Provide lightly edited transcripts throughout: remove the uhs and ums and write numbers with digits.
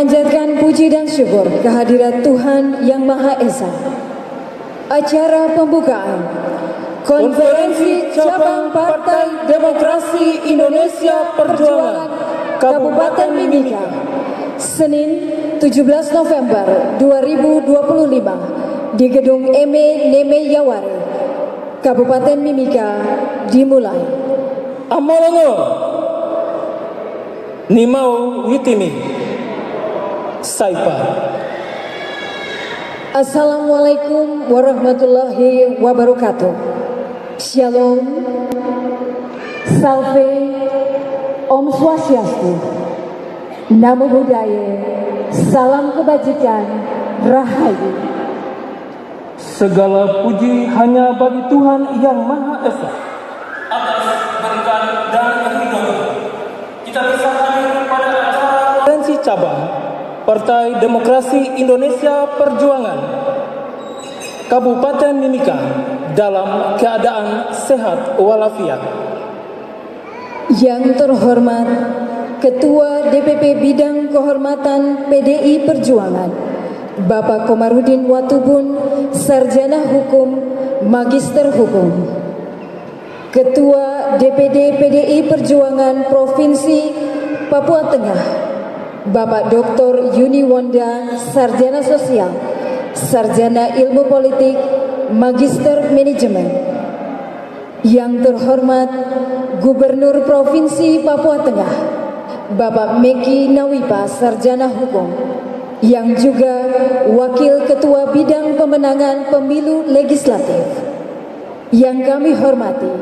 memanjatkan puji dan syukur kehadirat Tuhan Yang Maha Esa. Acara pembukaan Konferensi Cabang Partai Demokrasi Indonesia Perjuangan Kabupaten Mimika, Senin 17 November 2025 di Gedung Eme Neme Yaware, Kabupaten Mimika dimulai. Amolongo Nimau Witimi Saipa. Assalamualaikum warahmatullahi wabarakatuh. Shalom, Salve, Om Swastiastu, Namo Buddhaya, Salam Kebajikan, Rahayu. Segala puji hanya bagi Tuhan Yang Maha Esa. Atas berkat dan ridho-Nya, kita bisa hadir pada acara konferensi cabang Partai Demokrasi Indonesia Perjuangan Kabupaten Mimika dalam keadaan sehat walafiat. Yang terhormat Ketua DPP Bidang Kehormatan PDI Perjuangan, Bapak Komarudin Watubun, Sarjana Hukum, Magister Hukum. Ketua DPD PDI Perjuangan Provinsi Papua Tengah, Bapak Dr. Yuni Wonda, Sarjana Sosial, Sarjana Ilmu Politik, Magister Manajemen. Yang terhormat Gubernur Provinsi Papua Tengah, Bapak Meki Nawipa, Sarjana Hukum, yang juga Wakil Ketua Bidang Pemenangan Pemilu Legislatif. Yang kami hormati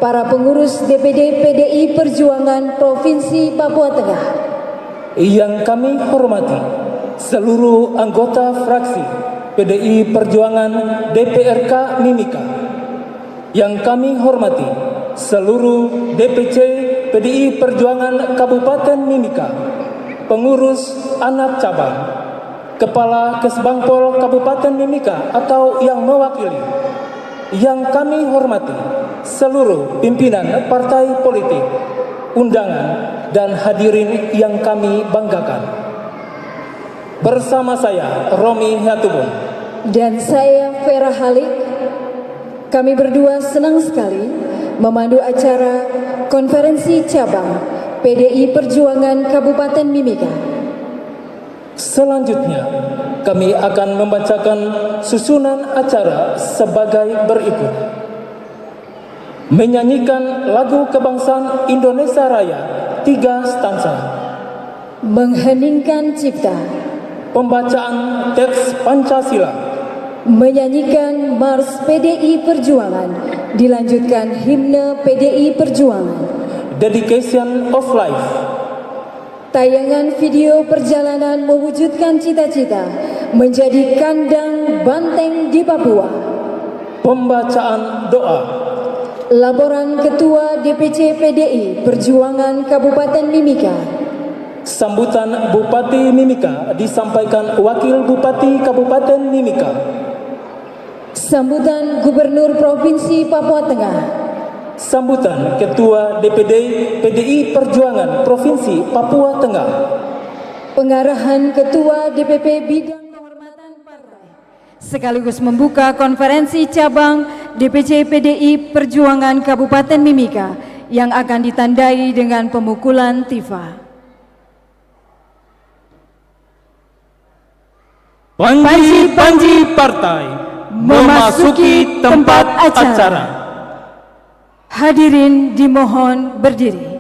para pengurus DPD PDI Perjuangan Provinsi Papua Tengah. Yang kami hormati seluruh anggota fraksi PDI Perjuangan DPRK Mimika. Yang kami hormati seluruh DPC PDI Perjuangan Kabupaten Mimika, pengurus anak cabang, Kepala Kesbangpol Kabupaten Mimika atau yang mewakili. Yang kami hormati seluruh pimpinan partai politik, undangan, dan hadirin yang kami banggakan. Bersama saya, Romi Hatubun. Dan saya, Vera Halik. Kami berdua senang sekali memandu acara konferensi cabang PDI Perjuangan Kabupaten Mimika. Selanjutnya, kami akan membacakan susunan acara sebagai berikut. Menyanyikan lagu kebangsaan Indonesia Raya 3 stansa. Mengheningkan cipta. Pembacaan teks Pancasila. Menyanyikan Mars PDI Perjuangan. Dilanjutkan himne PDI Perjuangan. Dedication of Life. Tayangan video perjalanan mewujudkan cita-cita menjadi kandang banteng di Papua. Pembacaan doa. Laporan Ketua DPC PDI Perjuangan Kabupaten Mimika. Sambutan Bupati Mimika disampaikan Wakil Bupati Kabupaten Mimika. Sambutan Gubernur Provinsi Papua Tengah. Sambutan Ketua DPD PDI Perjuangan Provinsi Papua Tengah. Pengarahan Ketua DPP Bidang Kehormatan Partai sekaligus membuka konferensi cabang DPC PDI Perjuangan Kabupaten Mimika yang akan ditandai dengan pemukulan tifa. Panji-panji partai memasuki tempat acara. Hadirin dimohon berdiri.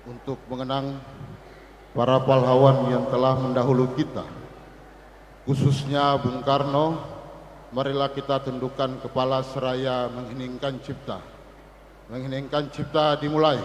untuk mengenang para pahlawan yang telah mendahului kita, khususnya Bung Karno. Marilah kita tundukkan kepala seraya mengheningkan cipta. Mengheningkan cipta dimulai.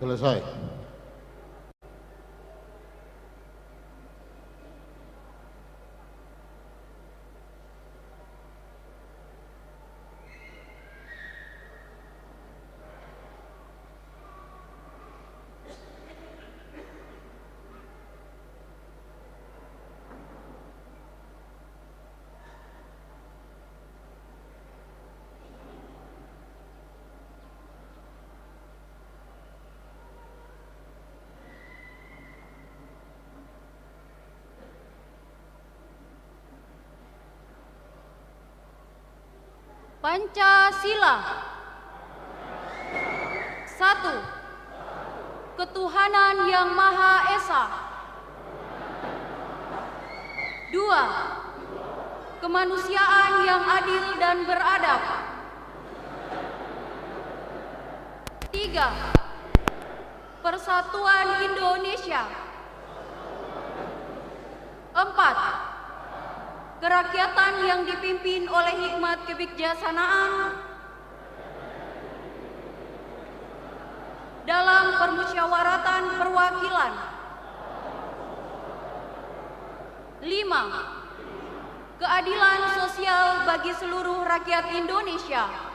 Selesai. Pancasila. 1. Ketuhanan Yang Maha Esa. 2. Kemanusiaan yang adil dan beradab. 3. Persatuan Indonesia. 4. Kerakyatan yang dipimpin oleh hikmat kebijaksanaan dalam permusyawaratan perwakilan. 5. Keadilan sosial bagi seluruh rakyat Indonesia.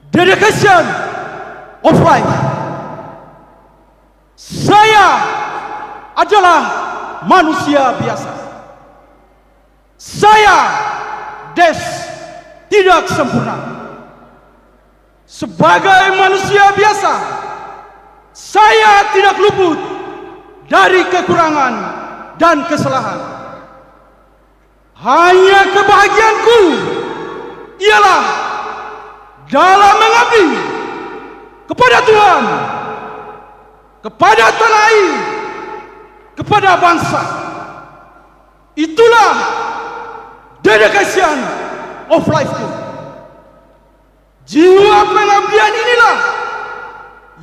Dedication of life. Saya adalah manusia biasa. Saya tidak sempurna. Sebagai manusia biasa, saya tidak luput dari kekurangan dan kesalahan. Hanya kebahagiaanku ialah dalam mengabdi kepada Tuhan, kepada tanah air, kepada bangsa. Itulah dedication of life-ku. Jiwa pengabdian inilah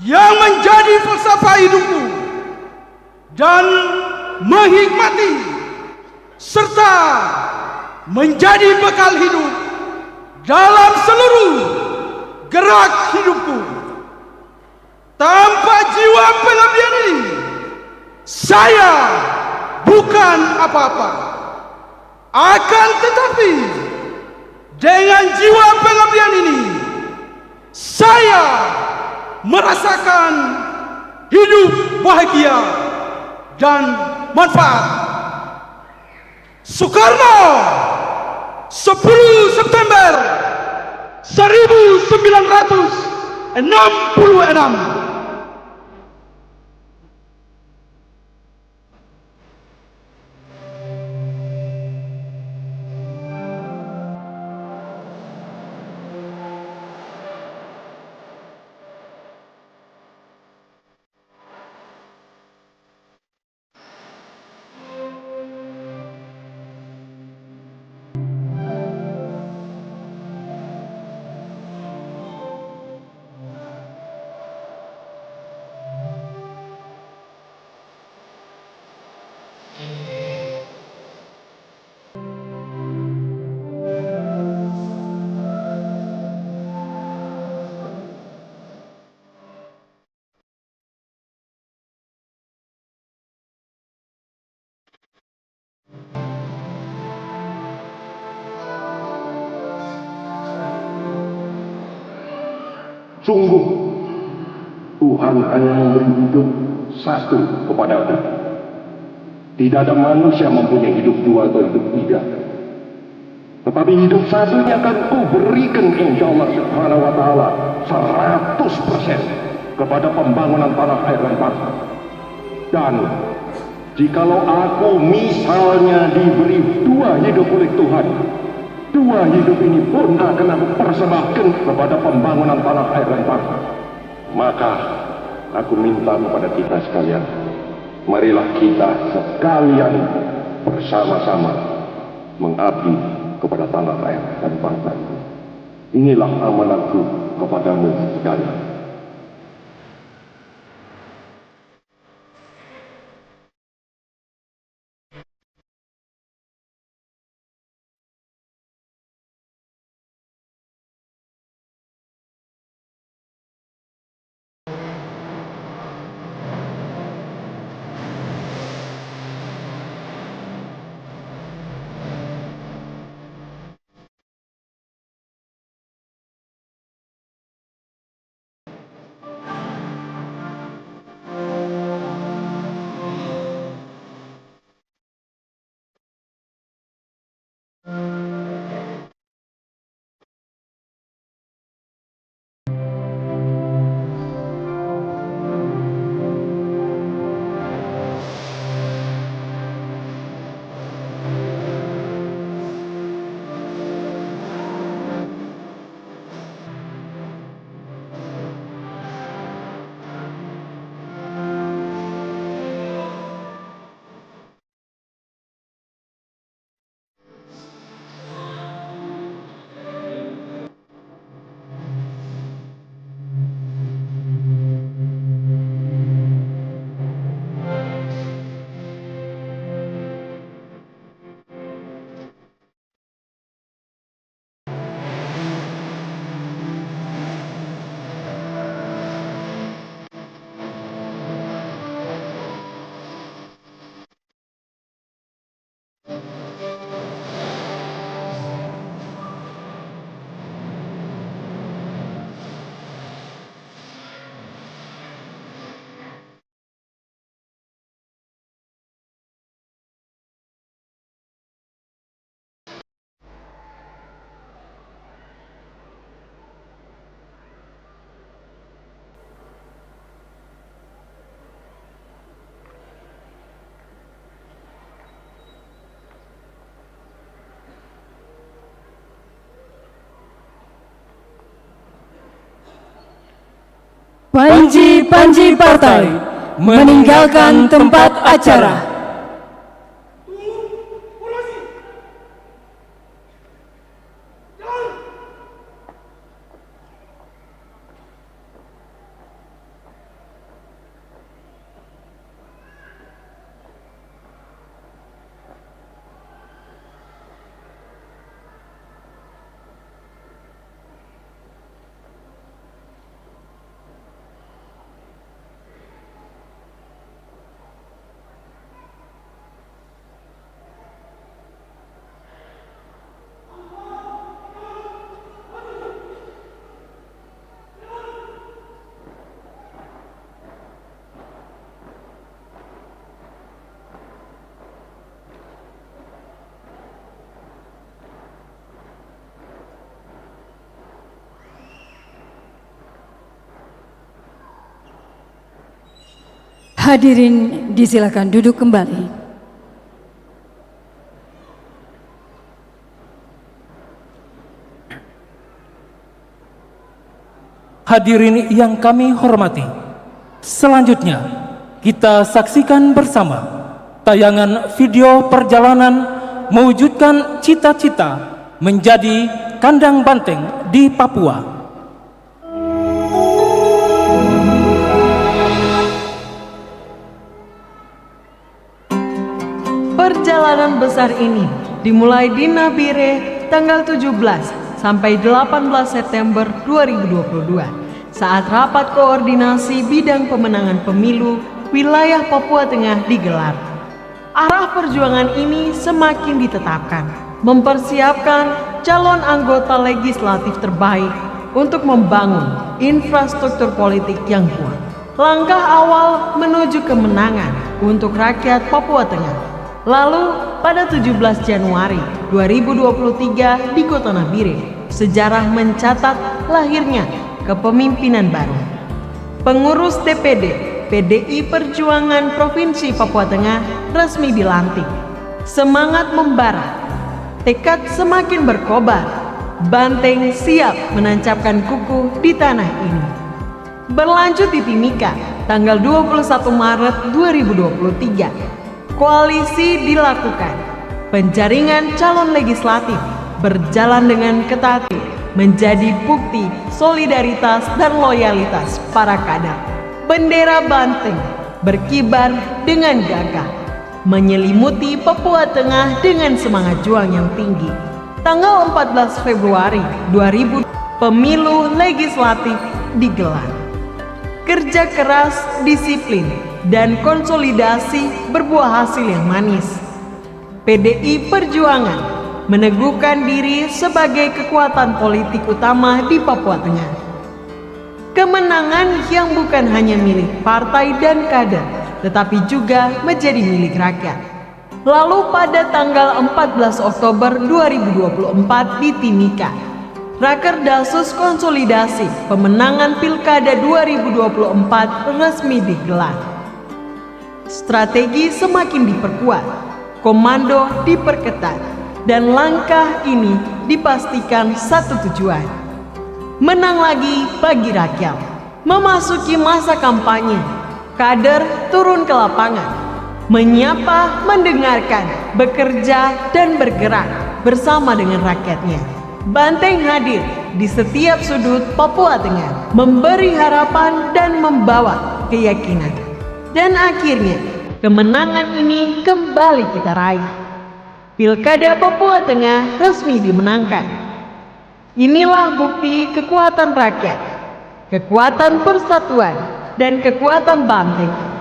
yang menjadi falsafah hidupku dan menghikmati serta menjadi bekal hidup dalam seluruh gerak hidupku. Tanpa jiwa pengabdian ini, saya bukan apa-apa. Akan tetapi, dengan jiwa pengabdian ini, saya merasakan hidup bahagia dan manfaat. Soekarno, 10 September 1966. Sungguh Tuhan hanya memberi hidup satu kepadamu. Tidak ada manusia mempunyai hidup dua atau hidup tiga. Tetapi hidup satunya akan kuberikan insya Allah subhanahu wa ta'ala 100% kepada pembangunan tanah air dan bangsa. Dan jikalau aku misalnya diberi 2 hidup oleh Tuhan, 2 hidup ini pun akan aku persembahkan kepada pembangunan tanah air dan bangsa, maka aku minta kepada kita sekalian, marilah kita sekalian bersama-sama mengabdi kepada tanah air dan bangsa ini. Inilah amanatku kepadamu sekalian. Panji-panji partai meninggalkan tempat acara. Hadirin disilakan duduk kembali. Hadirin yang kami hormati, selanjutnya kita saksikan bersama tayangan video perjalanan mewujudkan cita-cita menjadi kandang banteng di Papua. Perjalanan besar ini dimulai di Nabire tanggal 17 sampai 18 September 2022 saat rapat koordinasi bidang pemenangan pemilu wilayah Papua Tengah digelar. Arah perjuangan ini semakin ditetapkan, mempersiapkan calon anggota legislatif terbaik untuk membangun infrastruktur politik yang kuat. Langkah awal menuju kemenangan untuk rakyat Papua Tengah. Lalu pada 17 Januari 2023 di Kota Nabire, sejarah mencatat lahirnya kepemimpinan baru. Pengurus DPD PDI Perjuangan Provinsi Papua Tengah resmi dilantik. Semangat membara, tekad semakin berkobar, banteng siap menancapkan kuku di tanah ini. Berlanjut di Timika, tanggal 21 Maret 2023, koalisi dilakukan. Penjaringan calon legislatif berjalan dengan ketat, menjadi bukti solidaritas dan loyalitas para kader. Bendera banteng berkibar dengan gagah, menyelimuti Papua Tengah dengan semangat juang yang tinggi. Tanggal 14 Februari 2000, pemilu legislatif digelar. Kerja keras, disiplin, dan konsolidasi berbuah hasil yang manis. PDI Perjuangan meneguhkan diri sebagai kekuatan politik utama di Papua Tengah. Kemenangan yang bukan hanya milik partai dan kader, tetapi juga menjadi milik rakyat. Lalu pada tanggal 14 Oktober 2024 di Timika, Rakerdasus Konsolidasi Pemenangan Pilkada 2024 resmi digelar. Strategi semakin diperkuat, komando diperketat, dan langkah ini dipastikan satu tujuan: menang lagi bagi rakyat. Memasuki masa kampanye, kader turun ke lapangan, menyapa, mendengarkan, bekerja, dan bergerak bersama dengan rakyatnya. Banteng hadir di setiap sudut Papua Tengah, memberi harapan dan membawa keyakinan. Dan akhirnya, kemenangan ini kembali kita raih. Pilkada Papua Tengah resmi dimenangkan. Inilah bukti kekuatan rakyat, kekuatan persatuan, dan kekuatan banteng.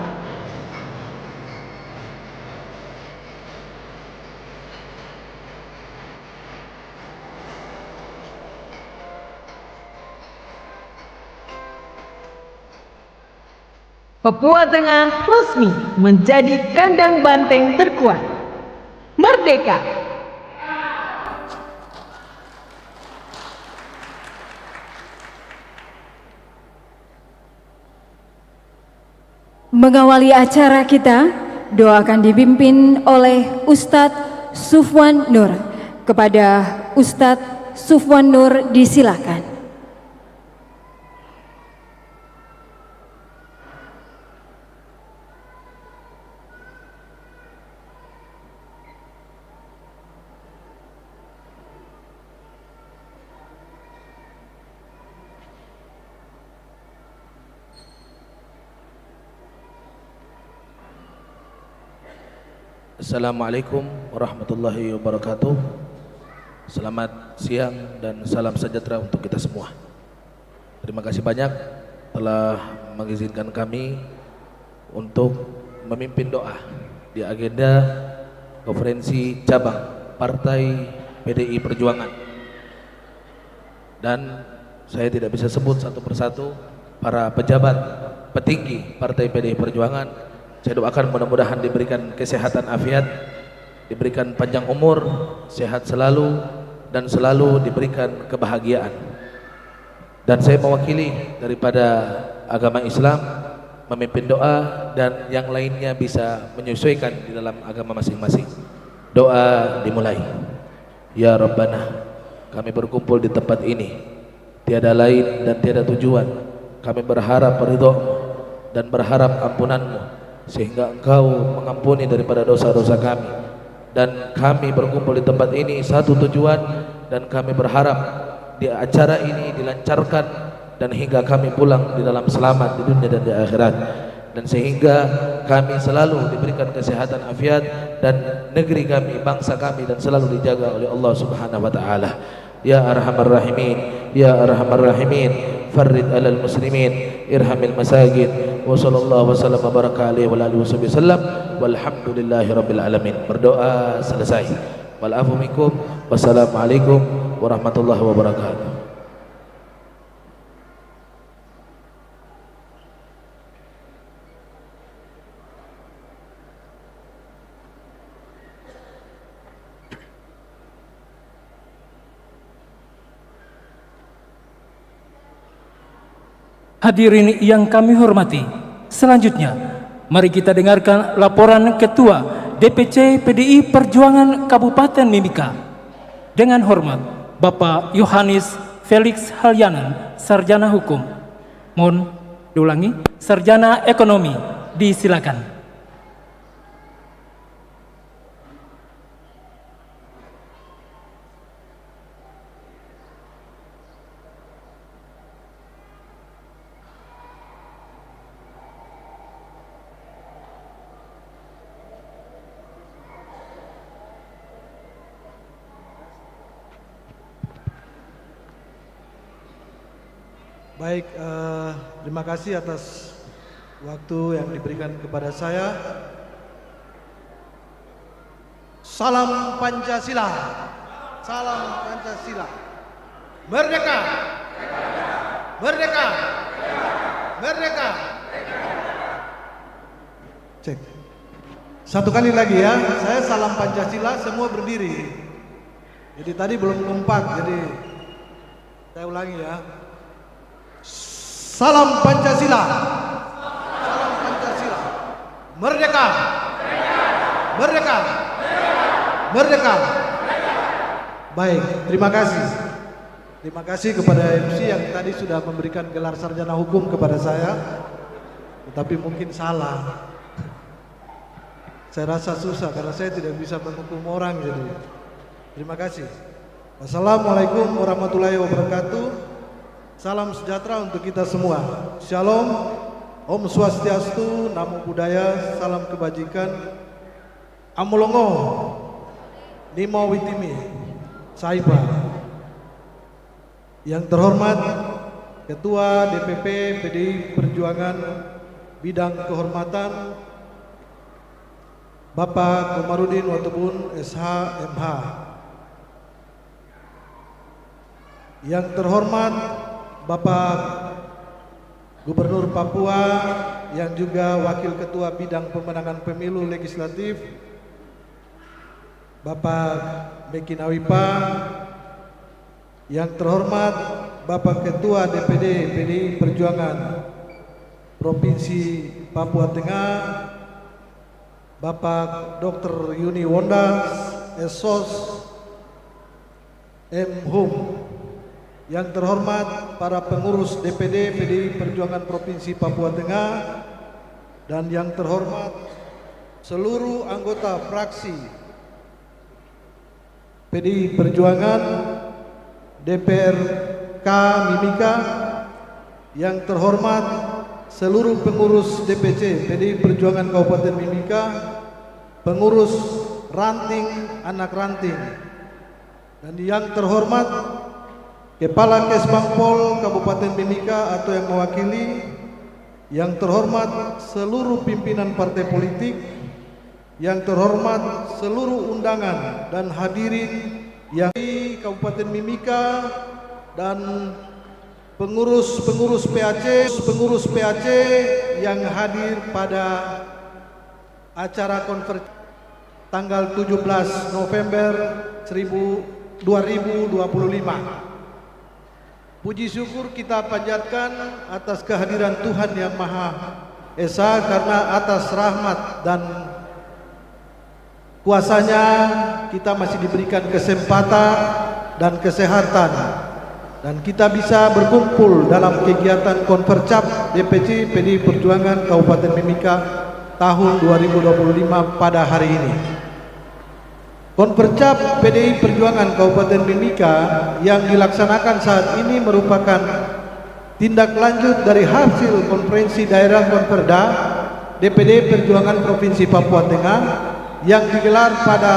Papua Tengah resmi menjadi kandang banteng terkuat. Merdeka! Mengawali acara kita, doa akan dipimpin oleh Ustadz Sufwan Nur. Kepada Ustadz Sufwan Nur disilakan. Assalamualaikum warahmatullahi wabarakatuh. Selamat siang dan salam sejahtera untuk kita semua. Terima kasih banyak telah mengizinkan kami untuk memimpin doa di agenda konferensi cabang Partai PDI Perjuangan. Dan saya tidak bisa sebut satu persatu para pejabat petinggi Partai PDI Perjuangan. Saya doakan mudah-mudahan diberikan kesehatan afiat, diberikan panjang umur, sehat selalu, dan selalu diberikan kebahagiaan. Dan saya mewakili daripada agama Islam memimpin doa, dan yang lainnya bisa menyesuaikan di dalam agama masing-masing. Doa dimulai. Ya Rabbana, kami berkumpul di tempat ini, tiada lain dan tiada tujuan. Kami berharap ridho-Mu dan berharap ampunan-Mu, sehingga Engkau mengampuni daripada dosa-dosa kami. Dan kami berkumpul di tempat ini satu tujuan, dan kami berharap di acara ini dilancarkan dan hingga kami pulang di dalam selamat di dunia dan di akhirat, dan sehingga kami selalu diberikan kesehatan afiat, dan negeri kami, bangsa kami, dan selalu dijaga oleh Allah Subhanahu wa taala. Ya Arhamar Rahimin, Ya Arhamar Rahimin, farrid alal muslimin, irhamil masajid, wa sallallahu wasallam wa baraka alaihi wa alihi wasallam, walhamdulillahi rabbil alamin. Berdoa selesai. Wal afu minkum, wassalamualaikum warahmatullahi wabarakatuh. Hadirin yang kami hormati, selanjutnya mari kita dengarkan laporan Ketua DPC PDI Perjuangan Kabupaten Mimika. Dengan hormat, Bapak Yohanes Felix Halyanan, Sarjana Hukum. Mohon diulangi, Sarjana Ekonomi. Disilakan. Baik, terima kasih atas waktu yang diberikan kepada saya. Salam Pancasila. Salam Pancasila. Merdeka. Merdeka. Merdeka. Cek. Satu kali lagi ya, saya salam Pancasila, semua berdiri. Jadi tadi belum kompak, jadi saya ulangi ya. Salam Pancasila. Salam Pancasila. Merdeka. Merdeka. Merdeka. Baik, terima kasih. Terima kasih kepada MC yang tadi sudah memberikan gelar sarjana hukum kepada saya. Tetapi mungkin salah. Saya rasa susah karena saya tidak bisa menghukum orang, jadi terima kasih. Wassalamualaikum warahmatullahi wabarakatuh. Salam sejahtera untuk kita semua. Shalom, Om Swastiastu, Namo Buddhaya, salam kebajikan. Amolongo, Nimo Witimi, Saiba. Yang terhormat Ketua DPP PDI Perjuangan Bidang Kehormatan Bapak Komarudin Watubun SH MH. Yang terhormat Bapak Gubernur Papua yang juga Wakil Ketua Bidang Pemenangan Pemilu Legislatif Bapak Beki Nawipa. Yang terhormat Bapak Ketua DPD PDI Perjuangan Provinsi Papua Tengah Bapak Dr. Yuni Wondas Esos M. Hum. Yang terhormat para pengurus DPD PDI Perjuangan Provinsi Papua Tengah, dan yang terhormat seluruh anggota fraksi PDI Perjuangan DPRK Mimika, yang terhormat seluruh pengurus DPC PDI Perjuangan Kabupaten Mimika, pengurus ranting anak ranting, dan yang terhormat Kepala Kesbangpol Kabupaten Mimika atau yang mewakili, yang terhormat seluruh pimpinan partai politik, yang terhormat seluruh undangan dan hadirin yang di Kabupaten Mimika, dan pengurus PAC yang hadir pada acara konferensi tanggal 17 November 2025. Puji syukur kita panjatkan atas kehadiran Tuhan Yang Maha Esa, karena atas rahmat dan kuasanya kita masih diberikan kesempatan dan kesehatan, dan kita bisa berkumpul dalam kegiatan Konfercap DPC PDI Perjuangan Kabupaten Mimika tahun 2025 pada hari ini. Konfercap PDI Perjuangan Kabupaten Mimika yang dilaksanakan saat ini merupakan tindak lanjut dari hasil konferensi daerah Konferda DPD Perjuangan Provinsi Papua Tengah yang digelar pada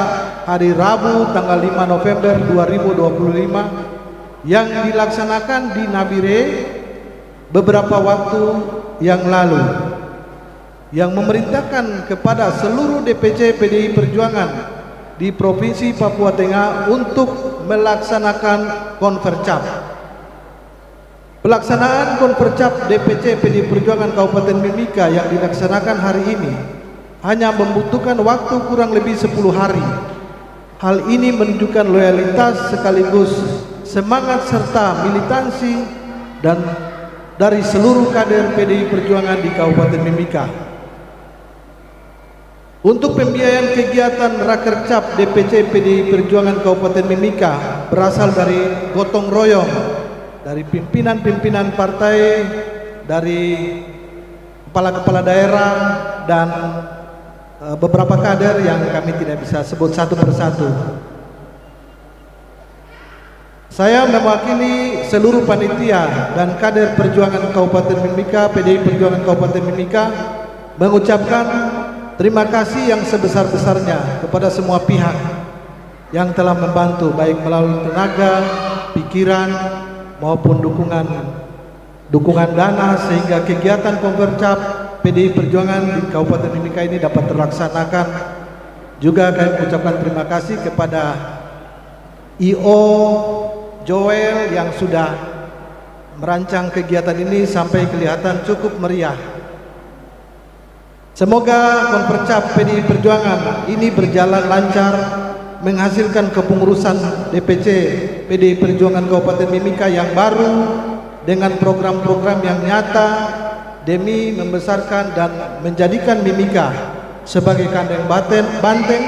hari Rabu tanggal 5 November 2025 yang dilaksanakan di Nabire beberapa waktu yang lalu, yang memerintahkan kepada seluruh DPC PDI Perjuangan di Provinsi Papua Tengah untuk melaksanakan Konfercap. Pelaksanaan Konfercap DPC PDI Perjuangan Kabupaten Mimika yang dilaksanakan hari ini hanya membutuhkan waktu kurang lebih 10 hari. Hal ini menunjukkan loyalitas sekaligus semangat serta militansi dan dari seluruh kader PDI Perjuangan di Kabupaten Mimika. Untuk pembiayaan kegiatan Rakercap DPC PDI Perjuangan Kabupaten Mimika berasal dari gotong royong dari pimpinan-pimpinan partai, dari kepala-kepala daerah, dan beberapa kader yang kami tidak bisa sebut satu persatu. Saya mewakili seluruh panitia dan kader Perjuangan Kabupaten Mimika, PDI Perjuangan Kabupaten Mimika, mengucapkan terima kasih yang sebesar-besarnya kepada semua pihak yang telah membantu, baik melalui tenaga, pikiran, maupun dukungan dana, sehingga kegiatan Konfercap PDI Perjuangan di Kabupaten Mimika ini dapat terlaksanakan. Juga kami mengucapkan terima kasih kepada I.O. Joel yang sudah merancang kegiatan ini sampai kelihatan cukup meriah. Semoga Konfercap PDI Perjuangan ini berjalan lancar, menghasilkan kepengurusan DPC PDI Perjuangan Kabupaten Mimika yang baru dengan program-program yang nyata demi membesarkan dan menjadikan Mimika sebagai kandang banteng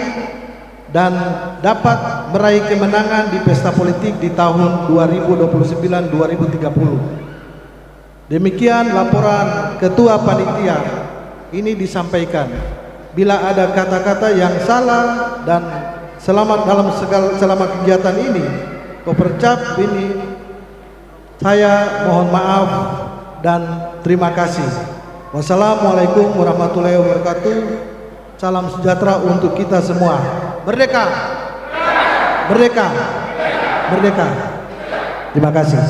dan dapat meraih kemenangan di pesta politik di tahun 2029-2030. Demikian laporan Ketua Panitia ini disampaikan. Bila ada kata-kata yang salah dan selama kegiatan ini, Konfercap ini, saya mohon maaf dan terima kasih. Wassalamualaikum warahmatullahi wabarakatuh. Salam sejahtera untuk kita semua. Merdeka! Merdeka! Merdeka! Terima kasih.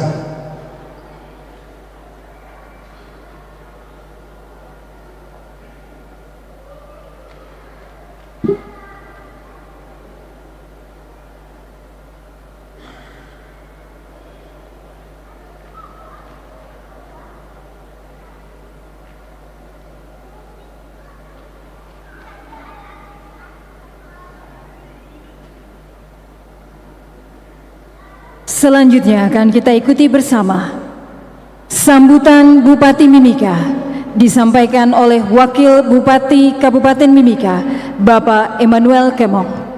Selanjutnya akan kita ikuti bersama sambutan Bupati Mimika disampaikan oleh Wakil Bupati Kabupaten Mimika, Bapak Emmanuel Kemong.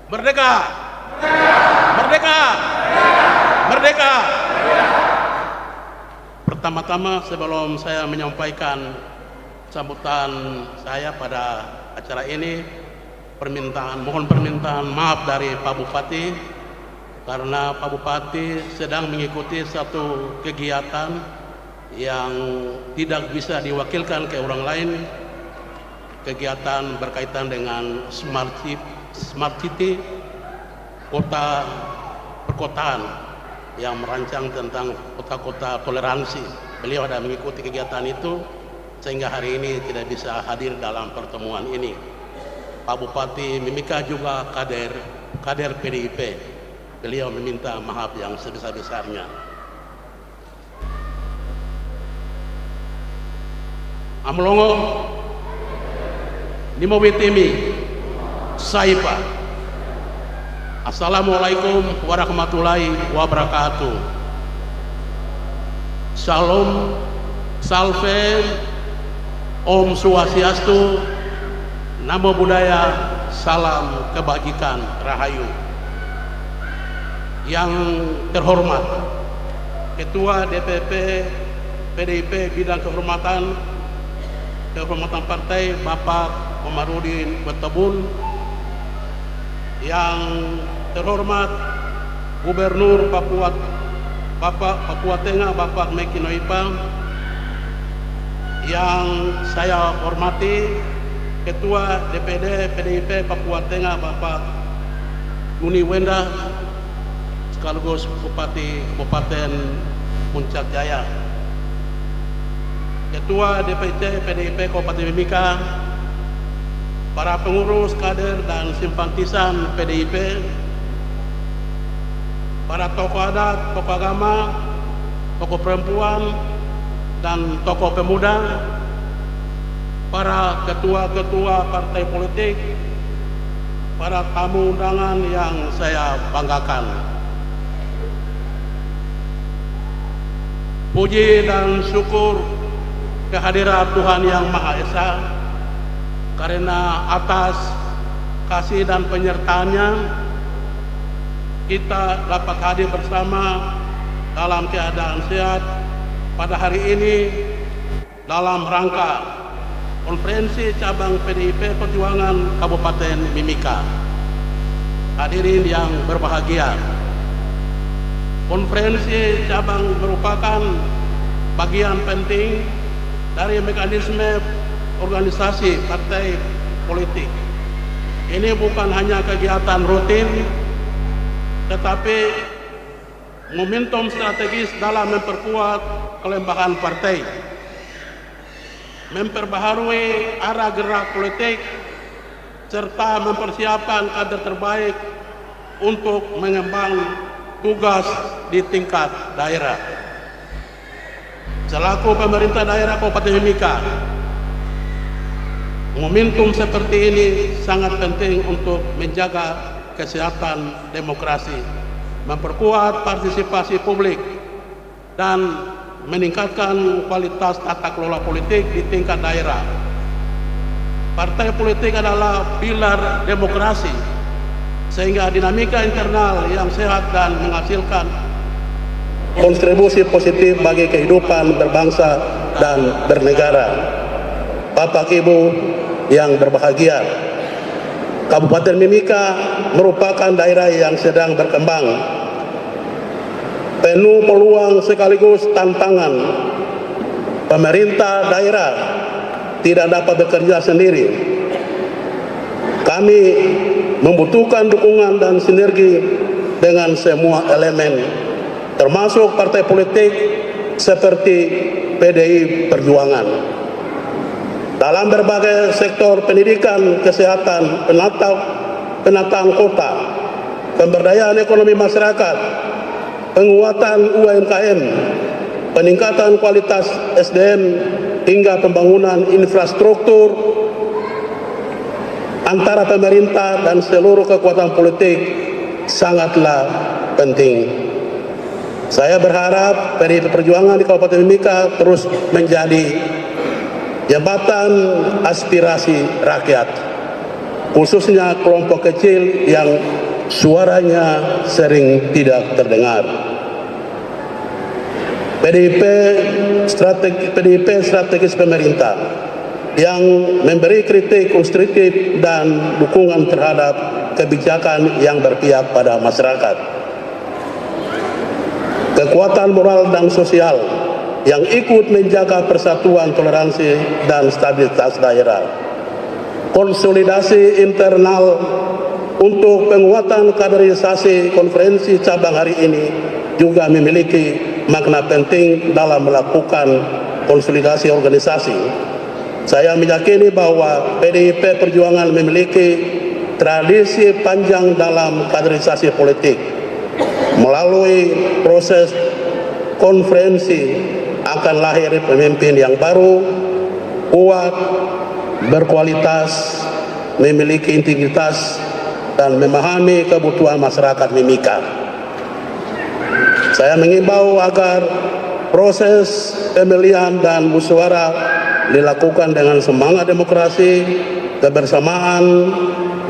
Merdeka! Merdeka! Merdeka! Pertama-tama sebelum saya menyampaikan sambutan saya pada acara ini, mohon permintaan maaf dari Pak Bupati karena Pak Bupati sedang mengikuti satu kegiatan yang tidak bisa diwakilkan ke orang lain, kegiatan berkaitan dengan Smart City, kota perkotaan yang merancang tentang kota-kota toleransi. Beliau ada mengikuti kegiatan itu sehingga hari ini tidak bisa hadir dalam pertemuan ini. Pak Bupati Mimika juga kader PDIP. Beliau meminta maaf yang sebesar-besarnya. Amlongo Nimo Witimi Saipa. Assalamualaikum warahmatullahi wabarakatuh. Shalom, salve, Om Swastiastu, Namo Buddhaya, salam kebajikan, rahayu. Yang terhormat Ketua DPP PDIP bidang kehormatan partai Bapak Komarudin Betebun, yang terhormat Gubernur Papua Tengah Bapak Meki Noipa, yang saya hormati Ketua DPD PDIP Papua Tengah Bapak Guni Wenda, sekaligus Bupati Kabupaten Puncak Jaya, Ketua DPC PDIP Kabupaten Mimika, para pengurus, kader, dan simpatisan PDIP, para tokoh adat, tokoh agama, tokoh perempuan, dan tokoh pemuda, para ketua-ketua partai politik, para tamu undangan yang saya banggakan. Puji dan syukur kehadiran Tuhan Yang Maha Esa, karena atas kasih dan penyertaannya kita dapat hadir bersama dalam keadaan sehat pada hari ini dalam rangka konferensi cabang PDIP Perjuangan Kabupaten Mimika. Hadirin yang berbahagia, konferensi cabang merupakan bagian penting dari mekanisme organisasi partai politik. Ini bukan hanya kegiatan rutin, tetapi momentum strategis dalam memperkuat kelembagaan partai, memperbaharui arah gerak politik, serta mempersiapkan kader terbaik untuk mengembang tugas di tingkat daerah. Selaku pemerintah daerah Kabupaten Mimika, momentum seperti ini sangat penting untuk menjaga kesehatan demokrasi, memperkuat partisipasi publik, dan meningkatkan kualitas tata kelola politik di tingkat daerah. Partai politik adalah pilar demokrasi, sehingga dinamika internal yang sehat dan menghasilkan kontribusi positif bagi kehidupan berbangsa dan bernegara. Bapak Ibu yang berbahagia, Kabupaten Mimika merupakan daerah yang sedang berkembang, penuh peluang sekaligus tantangan. Pemerintah daerah tidak dapat bekerja sendiri. Kami membutuhkan dukungan dan sinergi dengan semua elemen, termasuk partai politik seperti PDI Perjuangan. Dalam berbagai sektor pendidikan, kesehatan, penataan kota, pemberdayaan ekonomi masyarakat, penguatan UMKM, peningkatan kualitas SDM, hingga pembangunan infrastruktur antara pemerintah dan seluruh kekuatan politik sangatlah penting. Saya berharap PDI Perjuangan di Kabupaten Mimika terus menjadi jembatan aspirasi rakyat, khususnya kelompok kecil yang suaranya sering tidak terdengar. PDIP strategis pemerintah yang memberi kritik konstruktif dan dukungan terhadap kebijakan yang berpihak pada masyarakat. Kekuatan moral dan sosial yang ikut menjaga persatuan, toleransi, dan stabilitas daerah. Konsolidasi internal untuk penguatan kaderisasi konferensi cabang hari ini juga memiliki makna penting dalam melakukan konsolidasi organisasi. Saya meyakini bahwa PDIP Perjuangan memiliki tradisi panjang dalam kaderisasi politik. Melalui proses konferensi akan lahir pemimpin yang baru, kuat, berkualitas, memiliki integritas, dan memahami kebutuhan masyarakat Mimika. Saya mengimbau agar proses pemilihan dan musyawarah dilakukan dengan semangat demokrasi, kebersamaan,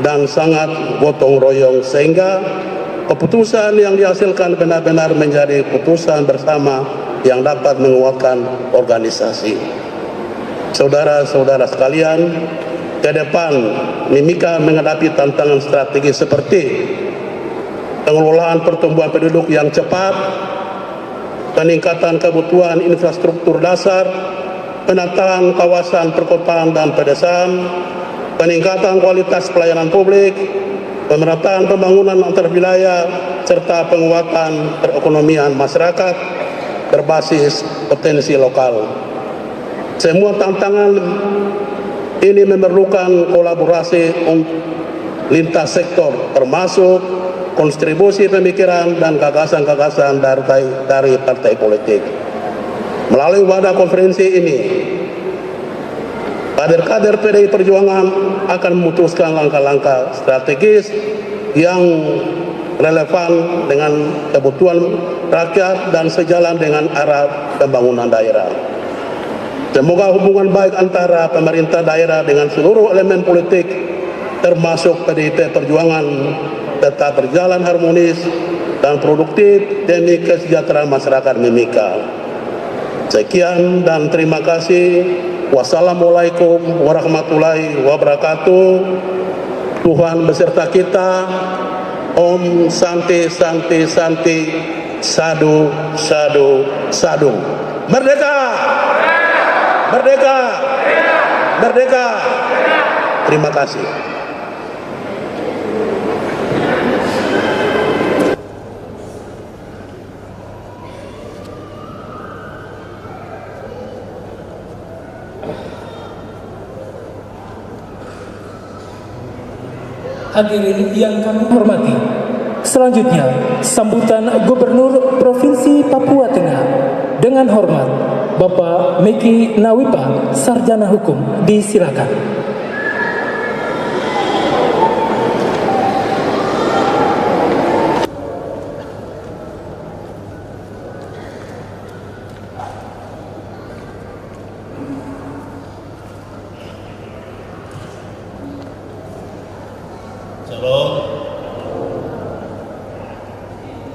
dan sangat gotong royong, sehingga keputusan yang dihasilkan benar-benar menjadi keputusan bersama yang dapat menguatkan organisasi. Saudara-saudara sekalian, ke depan Mimika menghadapi tantangan strategis seperti pengelolaan pertumbuhan penduduk yang cepat, peningkatan kebutuhan infrastruktur dasar, penataan kawasan perkotaan dan pedesaan, peningkatan kualitas pelayanan publik, pemerataan pembangunan antar wilayah, serta penguatan perekonomian masyarakat berbasis potensi lokal. Semua tantangan ini memerlukan kolaborasi lintas sektor, termasuk kontribusi pemikiran dan gagasan-gagasan dari partai politik. Melalui wadah konferensi ini, kader-kader PDI Perjuangan akan memutuskan langkah-langkah strategis yang relevan dengan kebutuhan rakyat dan sejalan dengan arah pembangunan daerah. Semoga hubungan baik antara pemerintah daerah dengan seluruh elemen politik termasuk PDIP Perjuangan tetap berjalan harmonis dan produktif demi kesejahteraan masyarakat Mimika. Sekian dan terima kasih. Wassalamualaikum warahmatullahi wabarakatuh. Tuhan beserta kita. Om Santi Santi Santi. Sadu Sadu Sadu. Merdeka! Merdeka! Merdeka! Terima kasih. Hadirin yang kami hormati, selanjutnya sambutan Gubernur Provinsi Papua Tengah. Dengan hormat, Bapak Meki Nawipa, Sarjana Hukum, disilakan.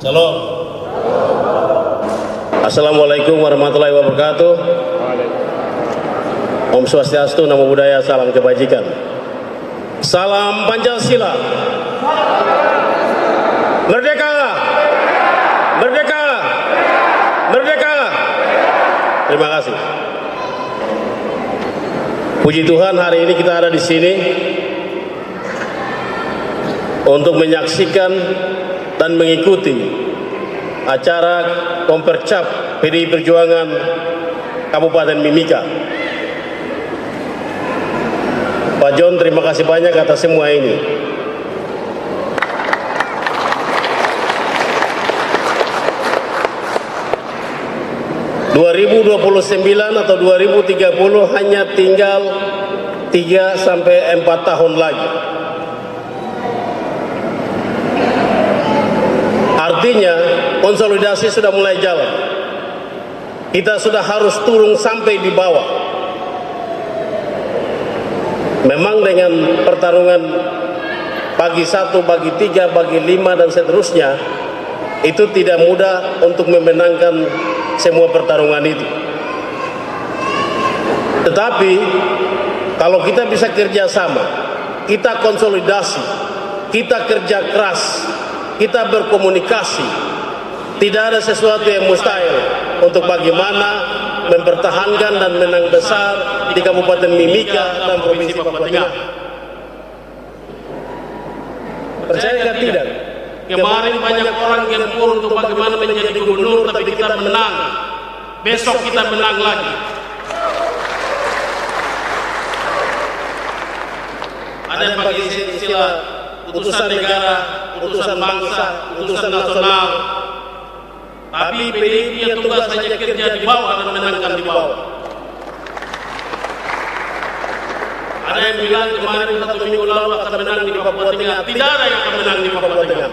Shalom. Assalamualaikum warahmatullahi wabarakatuh. Om Swastiastu, Namo Buddhaya, salam kebajikan. Salam Pancasila. Merdeka! Merdeka! Merdeka! Terima kasih. Puji Tuhan, hari ini kita ada di sini untuk menyaksikan dan mengikuti acara Kompercap PDI Perjuangan Kabupaten Mimika. Pak John, terima kasih banyak atas semua ini. ...2029 atau 2030 hanya tinggal 3 sampai 4 tahun lagi. Artinya konsolidasi sudah mulai jalan. Kita sudah harus turun sampai di bawah. Memang dengan pertarungan bagi 1, bagi 3, bagi 5 dan seterusnya, itu tidak mudah untuk memenangkan semua pertarungan itu. Tetapi kalau kita bisa kerjasama, kita konsolidasi, kita kerja keras, kita berkomunikasi, tidak ada sesuatu yang mustahil untuk bagaimana mempertahankan dan menang besar di Kabupaten Mimika dan Provinsi Papua Tengah. Percaya atau tidak? Kemarin banyak orang yang pur untuk bagaimana menjadi gubernur, tapi kita menang. Besok kita menang lagi. Ada yang pakai istilah utusan negara, utusan bangsa, utusan nasional. Tapi PDIP yang tugas hanya kerja di bawah dan menangkan di bawah. Ada yang bilang kemarin 1 minggu lalu akan menang di Papua Tengah. Tidak ada yang akan menang di Papua Tengah.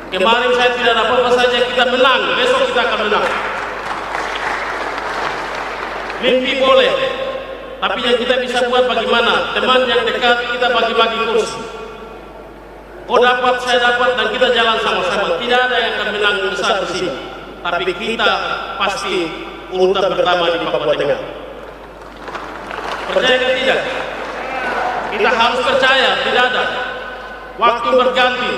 Kemarin saya tidak ada apa-apa saja, kita menang. Besok kita akan menang. Mimpi boleh, tapi yang kita bisa buat bagaimana? Teman yang dekat kita bagi-bagi kursi. Kau dapat, saya dapat, dan kita jalan sama-sama. Tidak ada yang akan menang besar di sini. Tapi kita pasti urutan pertama di Papua Tengah. Percaya atau tidak? Kita harus percaya, tidak ada. Waktu berganti.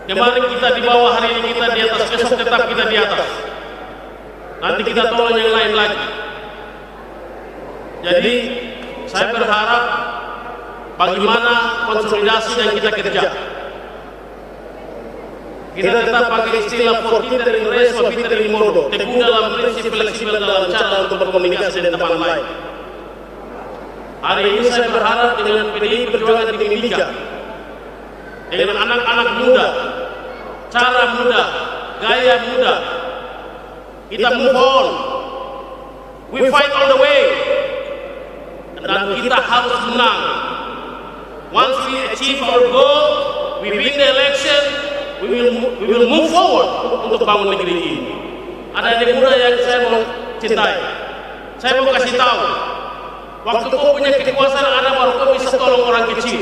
Kemarin kita di bawah, hari ini kita di atas, besok tetap kita di atas. Nanti kita tolong yang lain lagi. Jadi saya berharap bagaimana konsolidasi yang kita kerja. Kita tetap pakai istilah fortiter in res, suaviter in modo, teguh dalam prinsip, fleksibel dalam cara untuk berkomunikasi dengan teman lain. Hari ini saya berharap dengan PDI Perjuangan di Mimika, dengan anak-anak muda, cara muda, gaya muda, kita move on, we fight all the way, dan kita harus menang. Once we achieve our goal, we win the election, we will move forward untuk bangun negeri ini. Ada adik muda yang saya mau cintai, saya mau kasih tahu, waktu kau punya kekuasaan ada baru kau bisa tolong orang kecil.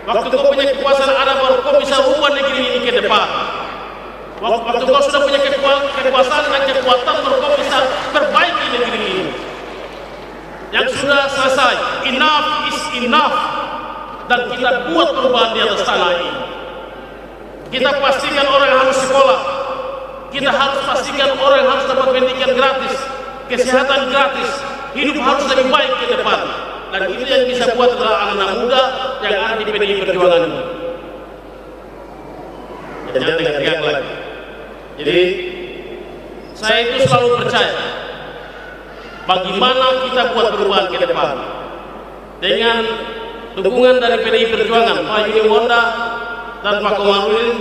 Waktu kau punya kekuasaan ada baru kau bisa ubah negeri ini ke depan. Waktu kau sudah punya kekuasaan dan kekuatan baru kau bisa perbaiki negeri ini. Yang sudah selesai, enough is enough, dan kita buat perubahan di atas tanah ini. Kita pastikan orang harus sekolah, kita harus pastikan orang harus dapat pendidikan gratis, kesehatan gratis, hidup harus lebih baik ke depan. Dan itu yang bisa buat adalah anak muda yang ada di PDI Perjuangan ini. Dan jangan teriak lagi. Jadi saya itu selalu percaya bagaimana kita buat perubahan ke depan dengan dukungan dari PDI Perjuangan, Pak Yuni Wonda dan Pak Komarudin.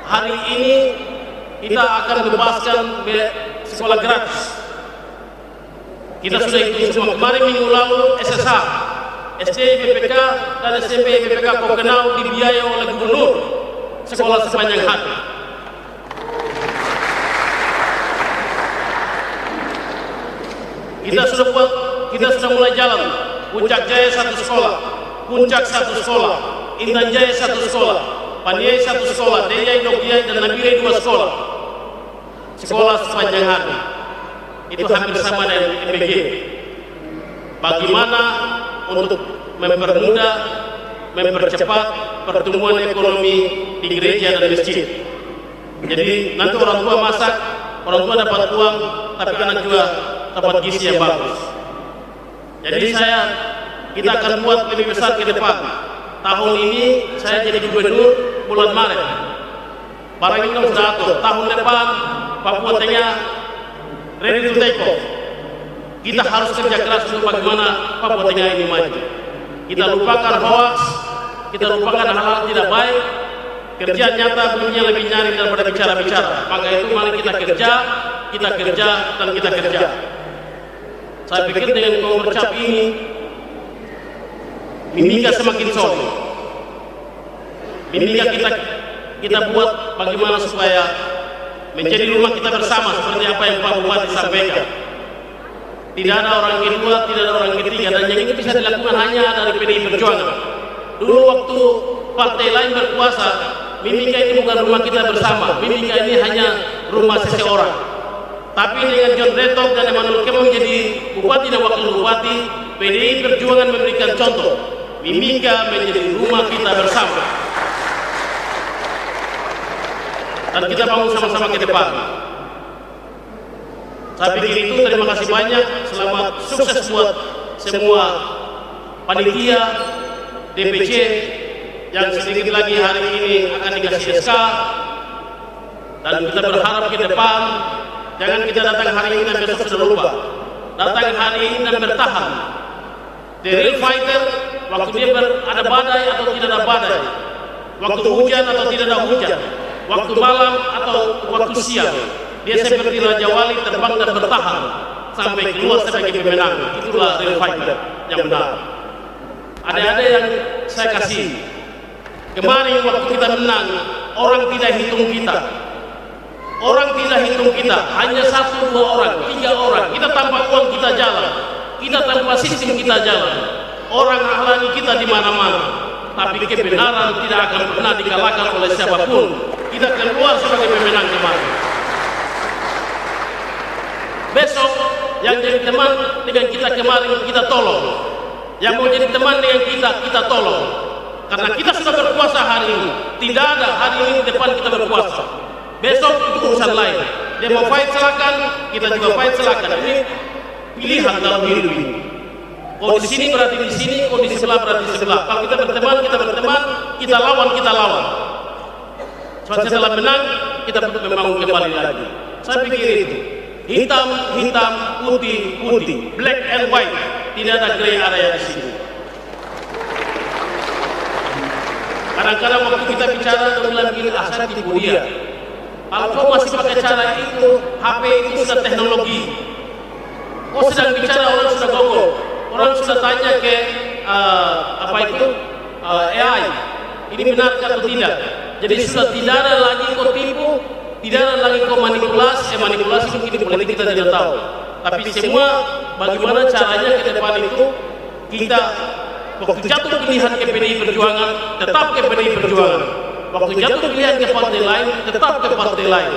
Hari ini kita akan bebaskan sekolah gratis. Kita sudah hitung semua. Kemarin minggu lalu SSH, SD BPK dan SMP BPK Kokenau dibiayai oleh gubernur sekolah sepanjang hari. Kita sudah mulai jalan. Puncak Jaya 1 sekolah, Puncak 1 sekolah, Intan Jaya 1 sekolah, Paniai 1 sekolah, Deyai, Dokyai dan Nabirai 2 sekolah. Sekolah sepanjang hari. Itu hampir sama dengan MBG. Bagaimana untuk mempermudah, mempercepat pertumbuhan ekonomi di gereja dan masjid. Jadi nanti orang tua masak, orang tua dapat uang, tapi anak juga dapat gizi yang bagus. Jadi kita akan buat lebih besar ke depan. Tahun ini saya jadi gubernur bulan Maret. Barang ini sudah atur. Tahun depan Papua Tengah ready to take off. Kita harus kerja keras untuk bagaimana Papua Tengah ini maju. Kita lupakan hoax, kita lupakan hal-hal tidak baik. Kerja nyata bunyinya lebih nyaring daripada bicara-bicara. Maka itu mari kita kerja, dan kita kerja. Saya pikir dengan kau bercap ini, Mimika semakin solid. Mimika kita buat bagaimana supaya menjadi rumah kita bersama seperti apa yang Pak Bupati sampaikan. Tidak ada orang kedua, tidak ada orang ketiga, dan yang ini bisa dilakukan hanya dari PDI Perjuangan. Dulu waktu partai lain berkuasa, Mimika ini bukan rumah kita bersama. Mimika ini hanya rumah seseorang. Tapi dengan John Retok dan Emmanuel Kemong menjadi bupati dan wakil bupati, PDI Perjuangan memberikan contoh. Mimika menjadi rumah kita bersama. Dan kita bangun sama-sama ke depan. Saya pikir itu, terima kasih banyak. Selamat sukses buat semua panitia, DPC yang sedikit lagi hari ini akan dikasih SK. Dan kita berharap ke depan, jangan kita datang hari ini dan besok sudah lupa. Datang hari ini dan bertahan. The real fighter, waktu dia ada badai atau tidak ada badai, waktu hujan atau tidak ada hujan, waktu malam atau waktu siang, dia seperti Raja Wali terbang dan bertahan sampai keluar sebagai pemenang. Itulah real fighter yang benar. Ada yang saya kasih. Kemarin waktu kita menang, orang tidak hitung kita. Orang tidak hitung kita, hanya 1, 2 orang, 3 orang. Kita tanpa uang kita jalan, kita tanpa sistem kita jalan. Orang halangi kita di mana-mana, tapi kebenaran tidak akan pernah dikalahkan oleh siapapun. Kita keluar sebagai pemenang kemarin. Besok yang jadi teman dengan kita kemarin kita tolong. Yang mau jadi teman dengan kita tolong. Karena kita sudah berkuasa hari ini. Tidak ada hari ini depan kita berkuasa. Besok itu urusan lain. Dia mau fight silakan, kita juga fight silakan. Ini pilihan dalam hidup ini. Kalau di sini berarti di sini, kalau di sebelah berarti di sebelah. Kalau kita berteman, kita lawan, kita lawan. Setelah menang, kita perlu membangun kembali lagi. Saya pikir itu. Hitam, putih, black and white. Tidak ada gray area di sini. Kadang-kadang waktu kita bicara, kita bilang begini, saya tipu dia. Kalau kau masih pakai cara itu, HP itu sudah teknologi. Kau sedang bicara, orang sudah Google. Orang sudah tanya ke AI. Ini benar atau tidak? Jadi sudah tidak ada lagi kau tipu, tidak ada lagi kau manipulasi. Manipulasi mungkin di politik kita tidak tahu. Tapi semua bagaimana caranya ke depan itu kita waktu jatuh pilihan ke PDI Perjuangan tetap ke PDI Perjuangan. Waktu jatuh pilihan ke partai lain tetap ke partai lain.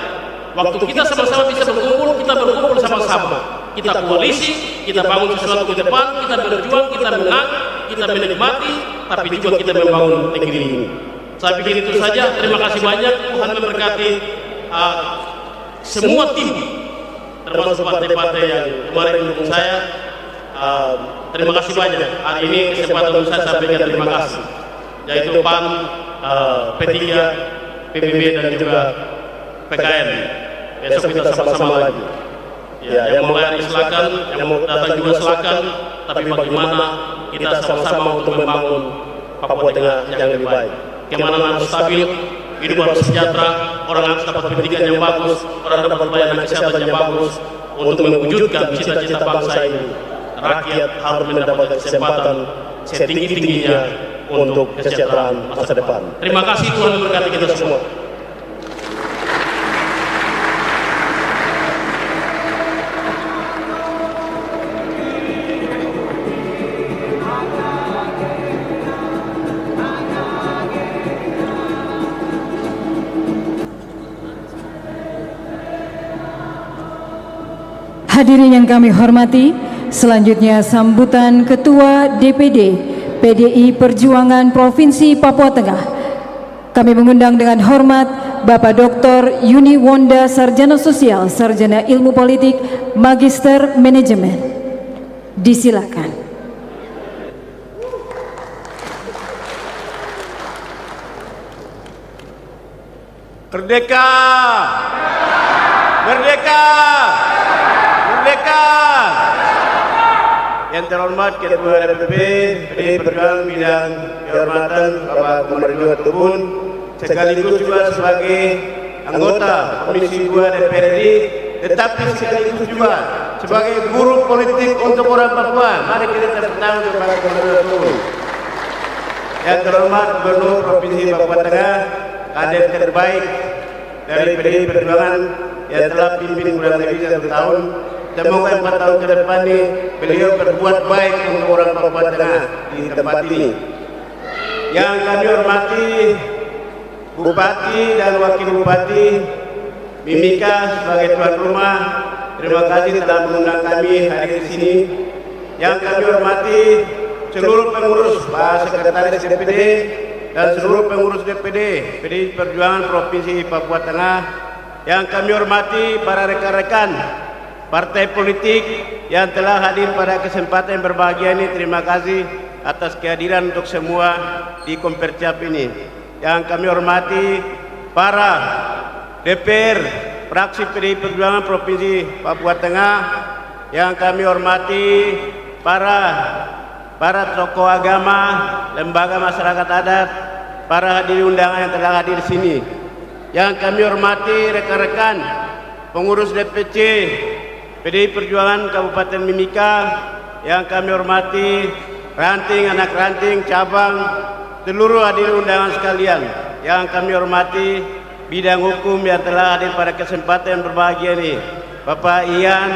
Waktu kita sama-sama bisa berkumpul, kita berkumpul sama-sama. Kita koalisi, kita bangun sesuatu ke depan, kita berjuang, kita menang, kita menikmati, tapi juga kita membangun negeri ini. Saya pikir itu saja. Terima kasih banyak. Tuhan memberkati semua tim, termasuk partai-partai yang kemarin mendukung saya. Terima kasih banyak. Hari ini kesempatan untuk saya sampaikan terima kasih. Yaitu PAN, P3, PBB dan juga PKN. Besok kita sama-sama lagi. Ya, yang mau lain silakan, yang mau datang juga silakan. Tapi bagaimana kita sama-sama untuk membangun Papua Tengah yang lebih baik. Keamanan harus stabil, hidup harus sejahtera, orang harus dapat pendidikan yang bagus, orang dapat pelayanan kesehatan yang bagus. Untuk mewujudkan cita-cita bangsa ini, rakyat harus mendapatkan kesempatan setinggi-tingginya untuk kesejahteraan masa depan. Terima kasih, Tuhan memberkati kita semua. Hadirin yang kami hormati, selanjutnya sambutan Ketua DPD PDI Perjuangan Provinsi Papua Tengah. Kami mengundang dengan hormat Bapak Dr. Yuni Wonda, Sarjana Sosial, Sarjana Ilmu Politik, Magister Manajemen. Disilakan. Merdeka! Merdeka! Merdeka! Yang terhormat Ketua DPP PDI Perjuangan Bidang Kehormatan Bapak Komarudin Tubun, sekaligus juga sebagai anggota Komisi 2 DPR RI, tetapi sekaligus juga sebagai guru politik untuk orang Papua. Mari kita tepuk tangan untuk Bapak Komarudin Tubun. Yang terhormat Gubernur Provinsi Papua Tengah, kader terbaik dari PDI Perjuangan yang telah pimpin kurang lebih 1 tahun. Semoga 4 tahun ke depan ini beliau berbuat baik untuk orang Papua Tengah di tempat ini. Yang kami hormati Bupati dan Wakil Bupati Mimika sebagai tuan rumah, terima kasih telah mengundang kami hadir di sini. Yang kami hormati seluruh pengurus Pak Sekretaris DPD dan seluruh pengurus DPD PDI Perjuangan Provinsi Papua Tengah. Yang kami hormati para rekan-rekan partai politik yang telah hadir pada kesempatan yang berbahagia ini. Terima kasih atas kehadiran untuk semua di Kompercap ini. Yang kami hormati para DPR fraksi PDI Perjuangan Provinsi Papua Tengah. Yang kami hormati para tokoh agama, lembaga masyarakat adat, para hadirin undangan yang telah hadir di sini. Yang kami hormati rekan-rekan pengurus DPC PDI Perjuangan Kabupaten Mimika. Yang kami hormati ranting, anak ranting, cabang, seluruh hadirin undangan sekalian. Yang kami hormati bidang hukum yang telah hadir pada kesempatan yang berbahagia ini, Bapak Ian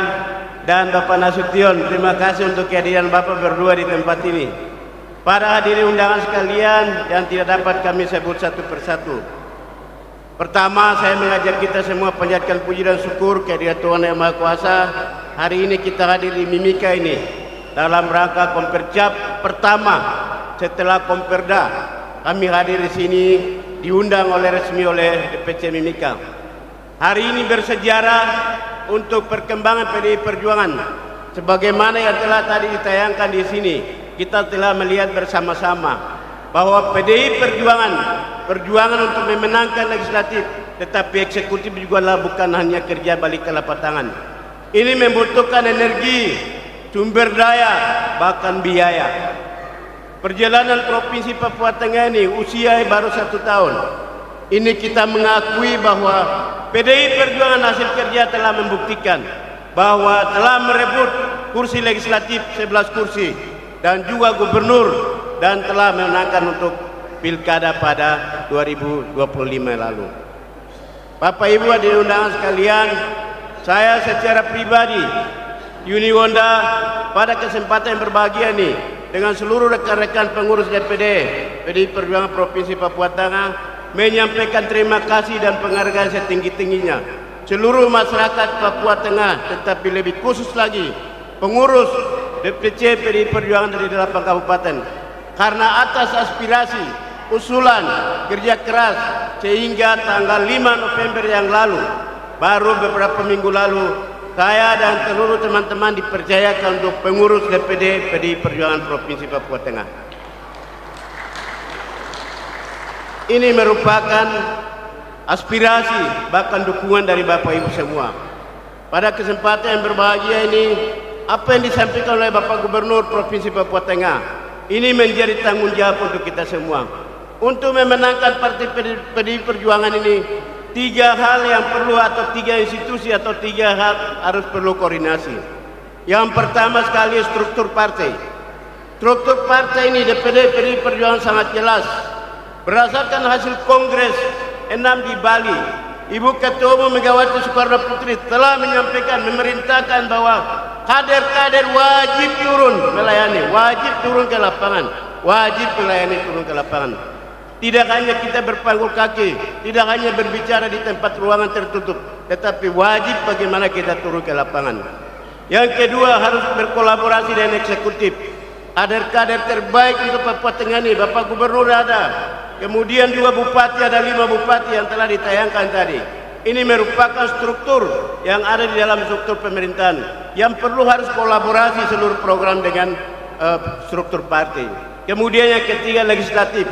dan Bapak Nasution. Terima kasih untuk kehadiran Bapak berdua di tempat ini. Para hadirin undangan sekalian yang tidak dapat kami sebut satu persatu. Pertama, saya mengajak kita semua panjatkan puji dan syukur kehadirat Tuhan Yang Maha Kuasa. Hari ini kita hadir di Mimika ini dalam rangka Kompercap pertama setelah Komperda. Kami hadir di sini diundang resmi oleh DPC Mimika. Hari ini bersejarah untuk perkembangan PDI Perjuangan. Sebagaimana yang telah tadi ditayangkan di sini, kita telah melihat bersama-sama bahwa PDI Perjuangan perjuangan untuk memenangkan legislatif, tetapi eksekutif juga bukan hanya kerja balik telapak tangan. Ini membutuhkan energi, sumber daya, bahkan biaya. Perjalanan Provinsi Papua Tengah ini usia baru 1 tahun. Ini kita mengakui bahwa PDI Perjuangan hasil kerja telah membuktikan bahwa telah merebut kursi legislatif 11 kursi dan juga gubernur, dan telah memenangkan untuk pilkada pada 2025 lalu. Bapak Ibu hadirin undangan sekalian, saya secara pribadi, Yuni Wonda, pada kesempatan yang berbahagia ini dengan seluruh rekan-rekan pengurus DPD PDI Perjuangan Provinsi Papua Tengah menyampaikan terima kasih dan penghargaan setinggi-tingginya seluruh masyarakat Papua Tengah, tetapi lebih khusus lagi pengurus DPC PDI Perjuangan dari 8 kabupaten, karena atas aspirasi, usulan, kerja keras, sehingga tanggal 5 November yang lalu, baru beberapa minggu lalu, saya dan seluruh teman-teman dipercayakan untuk pengurus DPD PDI Perjuangan Provinsi Papua Tengah. Ini merupakan aspirasi, bahkan dukungan dari Bapak Ibu semua. Pada kesempatan yang berbahagia ini, apa yang disampaikan oleh Bapak Gubernur Provinsi Papua Tengah ini menjadi tanggung jawab untuk kita semua. Untuk memenangkan partai PDI Perjuangan ini, 3 hal yang perlu, atau 3 institusi atau 3 hal harus perlu koordinasi. Yang pertama sekali, struktur partai. Struktur partai ini DPD PDI Perjuangan sangat jelas. Berdasarkan hasil Kongres 6 di Bali, Ibu Ketua Umum Megawati Soekarno Putri telah menyampaikan, memerintahkan bahwa kader-kader wajib turun melayani, wajib turun ke lapangan, wajib melayani, turun ke lapangan. Tidak hanya kita berpangku kaki, tidak hanya berbicara di tempat ruangan tertutup, tetapi wajib bagaimana kita turun ke lapangan. Yang kedua, harus berkolaborasi dengan eksekutif. Kader-kader terbaik untuk Papua Tengah ini, Bapak Gubernur ada, kemudian juga bupati, ada 5 bupati yang telah ditayangkan tadi. Ini merupakan struktur yang ada di dalam struktur pemerintahan yang perlu harus kolaborasi seluruh program dengan struktur partai. Kemudian yang ketiga, legislatif.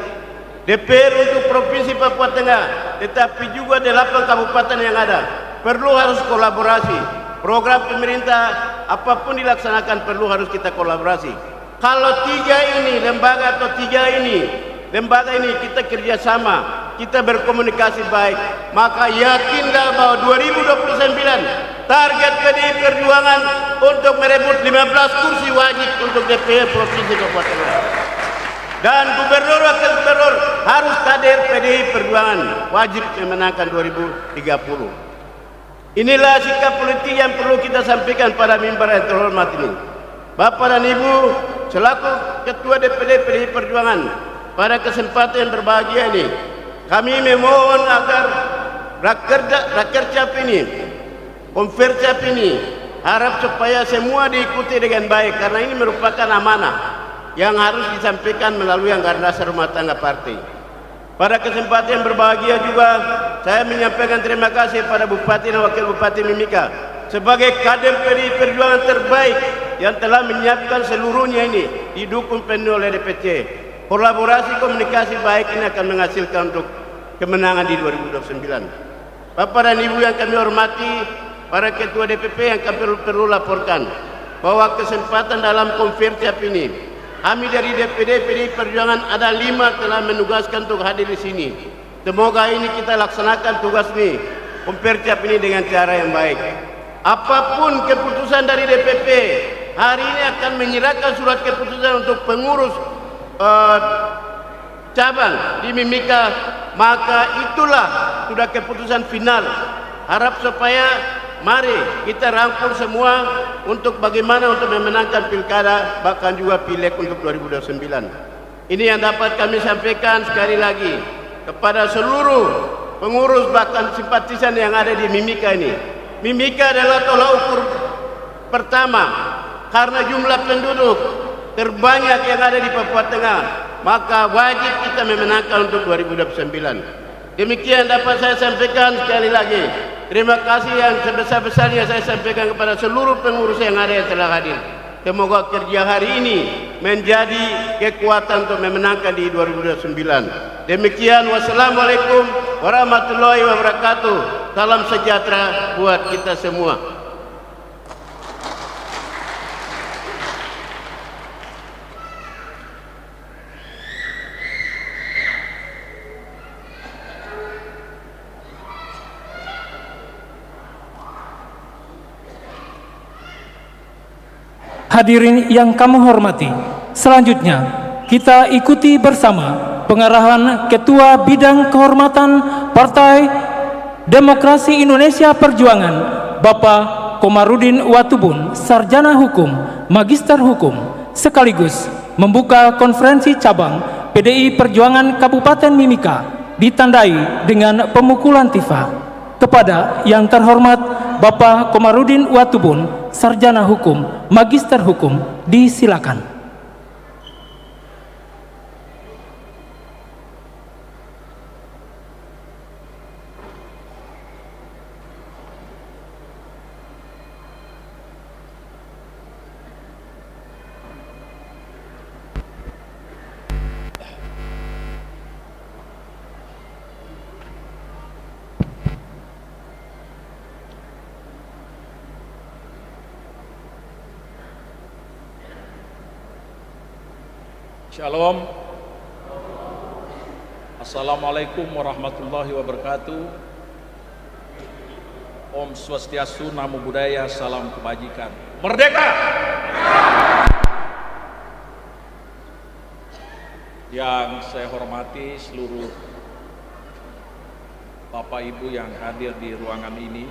DPR untuk Provinsi Papua Tengah, tetapi juga 8 kabupaten yang ada, perlu harus kolaborasi. Program pemerintah apapun dilaksanakan perlu harus kita kolaborasi. Kalau 3 ini, lembaga atau 3 ini, lembaga ini kita kerjasama, kita berkomunikasi baik, maka yakinlah bahwa 2029 target PDI Perjuangan untuk merebut 15 kursi wajib untuk DPR Provinsi Papua Tengah. Dan gubernur, wakil gubernur harus kader PDI Perjuangan, wajib memenangkan 2030. Inilah sikap politik yang perlu kita sampaikan pada mimbar yang terhormat ini. Bapak dan Ibu, selaku Ketua DPD PDI Perjuangan, pada kesempatan yang berbahagia ini, kami memohon agar Rakercap ini, Konfercap ini, harap supaya semua diikuti dengan baik, karena ini merupakan amanah yang harus disampaikan melalui anggaran dasar rumah tangga partai. Pada kesempatan yang berbahagia juga, saya menyampaikan terima kasih pada Bupati dan Wakil Bupati Mimika sebagai kader PDI Perjuangan terbaik yang telah menyiapkan seluruhnya ini, didukung penuh oleh DPC. Kolaborasi komunikasi baik ini akan menghasilkan untuk kemenangan di 2029. Bapak dan Ibu yang kami hormati, para ketua DPP yang kami perlu laporkan bahwa kesempatan dalam konferensi ini, kami dari DPD PDI Perjuangan ada 5 telah menugaskan untuk hadir di sini. Semoga ini kita laksanakan tugas ini, konferensi ini dengan cara yang baik. Apapun keputusan dari DPP, hari ini akan menyerahkan surat keputusan untuk pengurus cabang di Mimika, maka itulah sudah keputusan final. Harap supaya mari kita rangkul semua untuk bagaimana untuk memenangkan pilkada, bahkan juga pileg untuk 2029. Ini yang dapat kami sampaikan sekali lagi kepada seluruh pengurus bahkan simpatisan yang ada di Mimika ini. Mimika adalah tolak ukur pertama karena jumlah penduduk terbanyak yang ada di Papua Tengah, maka wajib kita memenangkan untuk 2029. Demikian dapat saya sampaikan sekali lagi. Terima kasih yang sebesar-besarnya saya sampaikan kepada seluruh pengurus yang ada yang telah hadir. Semoga kerja hari ini menjadi kekuatan untuk memenangkan di 2029. Demikian, wassalamualaikum warahmatullahi wabarakatuh. Salam sejahtera buat kita semua. Hadirin yang kami hormati, selanjutnya kita ikuti bersama pengarahan Ketua Bidang Kehormatan Partai Demokrasi Indonesia Perjuangan, Bapak Komarudin Watubun, Sarjana Hukum, Magister Hukum, sekaligus membuka konferensi cabang PDI Perjuangan Kabupaten Mimika, ditandai dengan pemukulan tifa. Kepada yang terhormat Bapak Komarudin Watubun, Sarjana Hukum, Magister Hukum, disilakan. Shalom. Assalamualaikum warahmatullahi wabarakatuh. Om Swastiastu, Namo Buddhaya, salam kebajikan. Merdeka! Yang saya hormati seluruh Bapak Ibu yang hadir di ruangan ini,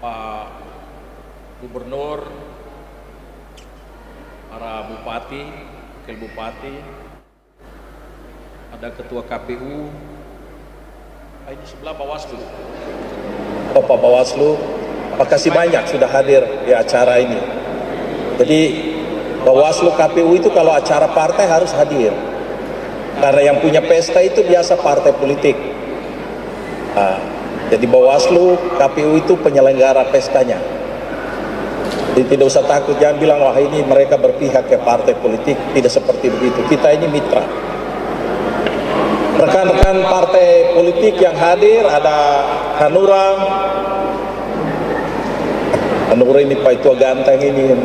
Pak Gubernur, para bupati, wakil bupati, ada ketua KPU, ini sebelah Bawaslu. Bapak Bawaslu, makasih banyak sudah hadir di acara ini. Jadi Bawaslu KPU itu kalau acara partai harus hadir, karena yang punya pesta itu biasa partai politik. Nah, jadi Bawaslu KPU itu penyelenggara pestanya. Jadi tidak usah takut, jangan bilang wah ini mereka berpihak ke partai politik, tidak seperti begitu. Kita ini mitra. Rekan-rekan partai politik yang hadir, ada Hanura ini Pak Tua Ganteng ini.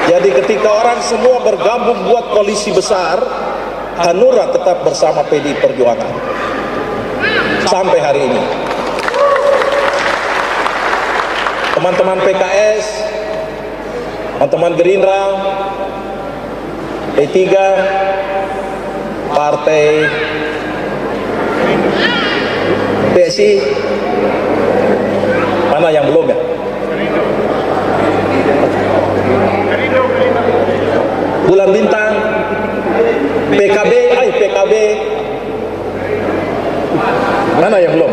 Jadi ketika orang semua bergabung buat koalisi besar, Hanura tetap bersama PDI Perjuangan sampai hari ini. Teman-teman PKS, teman-teman Gerindra, P3, Partai PSI, mana yang belum ya? Bulan Bintang, PKB, mana yang belum?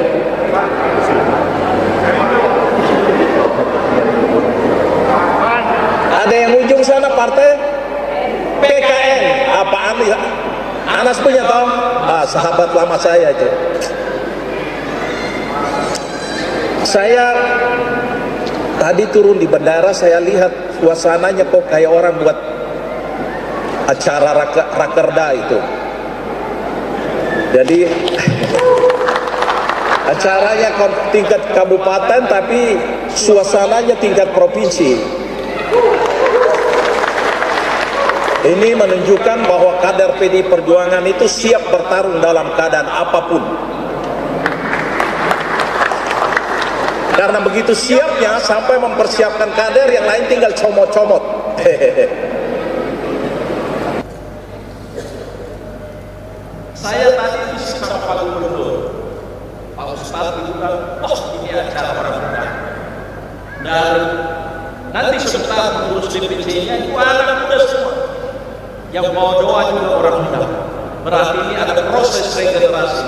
Ada yang ujung sana partai PKN, apaan ya? Anas punya tahu? Sahabat lama saya itu. Saya tadi turun di bandara, saya lihat suasananya kok kayak orang buat acara rakerda itu. Jadi acaranya tingkat kabupaten tapi suasananya tingkat provinsi. Ini menunjukkan bahwa kader PDI Perjuangan itu siap bertarung dalam keadaan apapun. Karena begitu siapnya sampai mempersiapkan kader yang lain tinggal comot-comot. Saya tadi sama Pak Gubernur, Pak Ustadz bilang, ini acara orang muda. Dan nanti sebentar mengurus DPC-nya itu anak muda semua. Yang mau doa juga orang muda. Berarti ini ada proses regenerasi.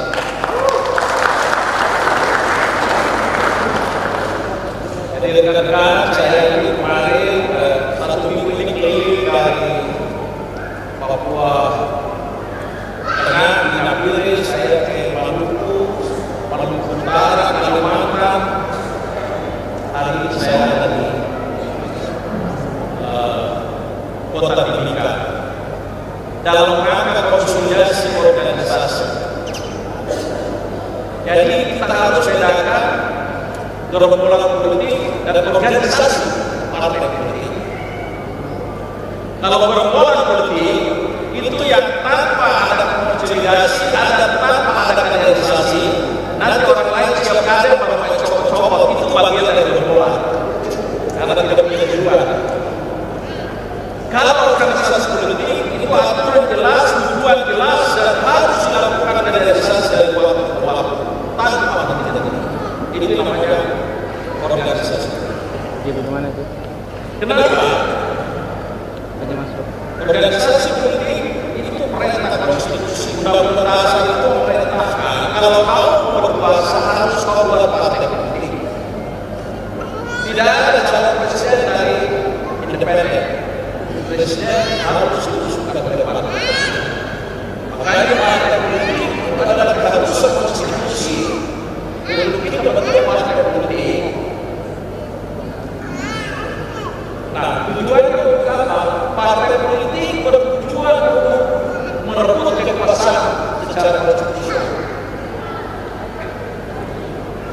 Jadi rekan-rekan, saya ini kemarin 1 minggu ini keliling dari Papua Tengah, di Nabire, saya ke Maluku Kota Timika dalam rangka konsolidasi organisasi. Jadi kita harus bedakan gerombolan politik dan organisasi partai politik. Kalau gerombolan politik itu yang tanpa ada konsolidasi, tanpa ada kaderisasi, nanti orang lain siap kader pada main copot-copot, itu bagian dari gerombolan karena tidak punya tujuan. Kalau organisasi politik itu aturan jelas, tujuan jelas, dan harus dilakukan kaderisasi dari waktu tanpa ada tidak. Ini namanya organisasi. Dia bagaimana itu? Kenapa? Aja masuk. Organisasi politik itu perintah konstitusi. Undang-undang dasar itu memerintahkan kalau kau berkuasa harus kau buat partai politik. Tidak ada calon presiden dari independen. Presiden harus diusulkan oleh partai. Makanya partai politik adalah keharusan konstitusi untuk kita membentuk partai politik. Nah, tujuannya untuk apa? Partai politik bertujuan untuk merebut kekuasaan secara konstitusional.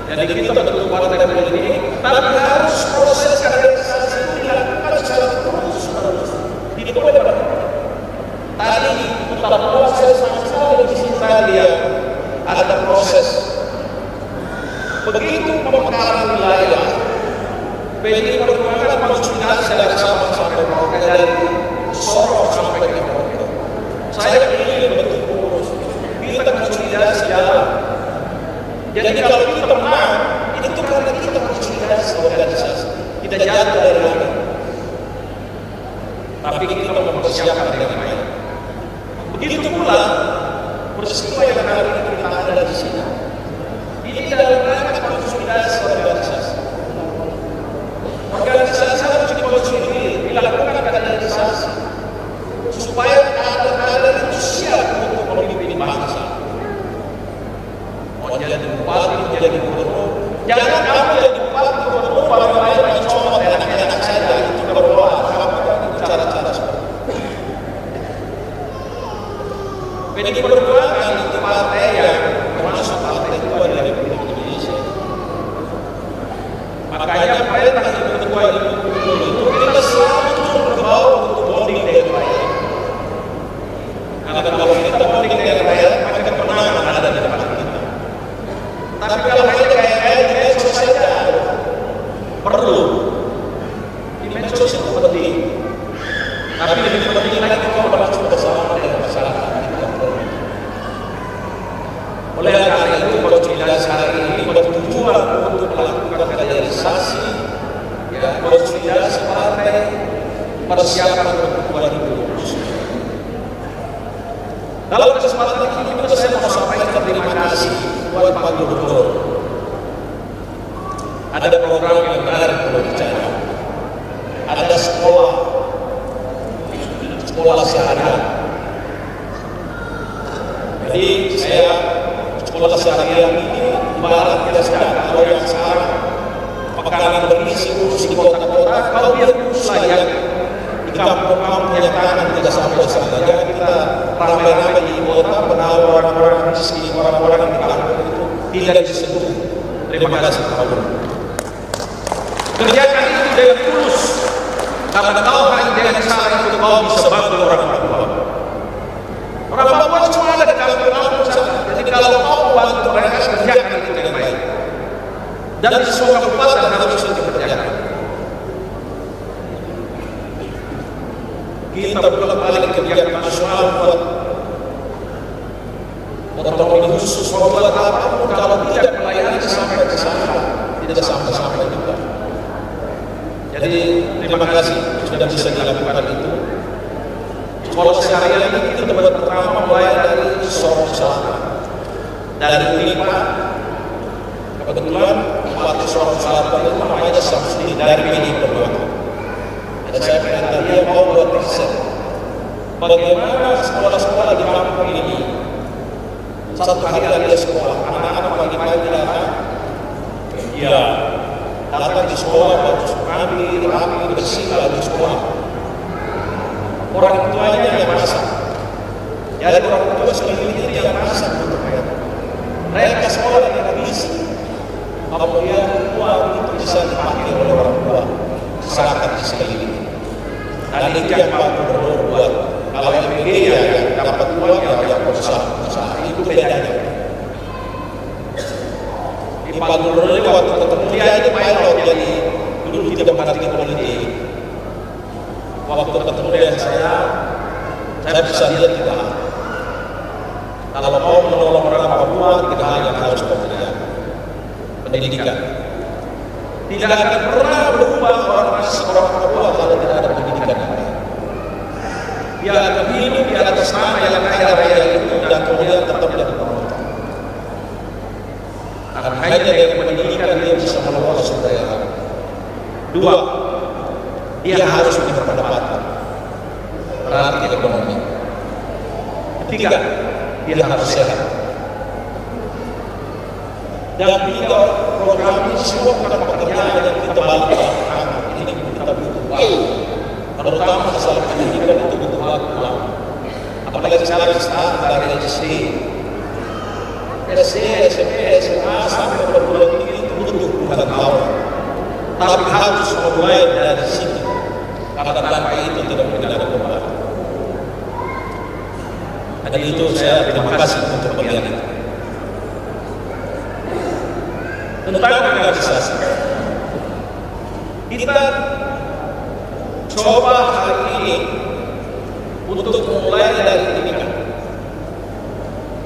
Jadi kita bentuk partai politik, tapi harus proses kaderisasi itu dilakukan secara terus-menerus. Tidak boleh berhenti. Tadi kita proses sama di sini tadi ya ada proses. Begitu pemekaran wilayah, PDI Perjuangan konsolidasi dari Sabang sampai Merauke, dari Sorong sampai ke Merauke. Saya ingin betul-betul kita konsolidasi jalan. Jadi kalau kita menang, itu karena kita konsolidasi organisasi. Kita jatuh dari langit. Tapi kita mempersiapkan dengan baik. Begitu pula peristiwa yang hari ini kita ada di sini. Ini dalam rangka konsolidasi organisasi. Organisasi harus dikonsolidasi, dilakukan kaderisasi supaya kader-kader itu siap untuk memimpin bangsa. Mau jadi bupati, jadi gubernur, jangan kamu jadi bupati, gubernur, orang lain yang comot enak-enak saja itu berdoa, kamu cara-cara seperti itu. PDI Perjuangan itu partai yang termasuk partai kedua dari Republik Indonesia. Makanya perintah ketua itu kita selalu turun ke bawah untuk bonding dengan rakyat. Karena kalau kita bonding dengan rakyat, maka kemenangan ada di depan kita. Tapi kalau hanya kayak di medsos saja, perlu. Di medsos itu penting. Tapi lebih penting lagi kalau berlangsung bersama dengan masyarakat. Oleh karena itu, konsolidasi hari ini bertujuan untuk melakukan kaderisasi, konsolidasi partai, persiapan untuk 2020. Dalam kesempatan ini juga saya mau sampaikan terima kasih buat Pak Gubernur. Ada program yang menarik berbicara. Ada sekolah syariah. Jadi saya sekolah syariah ini ibaratnya sedang kalau yang sekarang pekanan berisi urus di kota-kota, kalau dia urus yang di kampung-kampung yang tangan tidak sampai sana. Jangan kita ramai-ramai di kota, menaruh orang-orang miskin, orang-orang di kampung itu tidak disentuh. Terima kasih Pak Gubernur. Kerjakan itu dengan tulus, karena kau hanya dengan cara itu kau bisa bantu orang Papua. Orang Papua cuma ada di kampung-kampung sana. Jadi kalau kau bantu mereka, kerjakan itu dengan baik. Dan di semua kabupaten harus dikerjakan. Kita bolak-balik kegiatan nasional buat otonomi khusus, membuat apapun kalau tidak melayani sampai ke sana, tidak sampai juga. Jadi terima kasih sudah bisa dilakukan itu. Sekolah syariah ini kita buat pertama mulai dari Sorong Selatan, dari Unima. Kebetulan Bupati Sorong Selatan itu namanya Samsudin dari PDI Perjuangan. Dan saya minta dia mau buat riset bagaimana sekolah-sekolah di kampung ini. Satu hari ada sekolah, anak-anak pagi-pagi datang, ya datang di sekolah, bagus mengambil, rapi, bersih, lalu sekolah. orang tuanya yang masak. Jadi orang tua sekeliling itu yang masak untuk mereka. Mereka sekolah dengan bisa. Kemudian uang itu bisa dipakai oleh orang tua, serahkan di sekeliling. Dan itu yang mampu berbuat. Kalau MPD ya yang dapat uang yang usaha itu bedanya. Di Pak Gubernur ini waktu ketemu dia ini pilot, jadi dulu tidak mengerti politik. Waktu ketemu dengan saya bisa lihat kita. Kalau mau menolong orang Papua, tiga hal yang harus pekerjaan. Pendidikan. Tidak akan pernah berubah orang Papua kalau tidak ada pendidikan. Dia akan hidup di atas nama yang kaya raya itu dan kemudian tetap jadi penonton. Akan hanya dengan pendidikan dia bisa menolong saudara. Dua, dia harus punya pendapatan. Berarti ekonomi. Ketiga, dia harus sehat. Dan tiga program ini semua bukan pekerjaan yang kita balik ini kita butuh waktu. Terutama masalah pendidikan itu butuh waktu lama. Apalagi sekarang dari SD, SMP, SMA sampai perguruan tinggi itu butuh bukan tahun. Tapi harus mulai dari situ. Karena tanpa itu tidak mungkin ada perubahan. Jadi itu saya terima kasih untuk bagian itu. Tentang organisasi, kita coba hari ini untuk mulai dari pendidikan,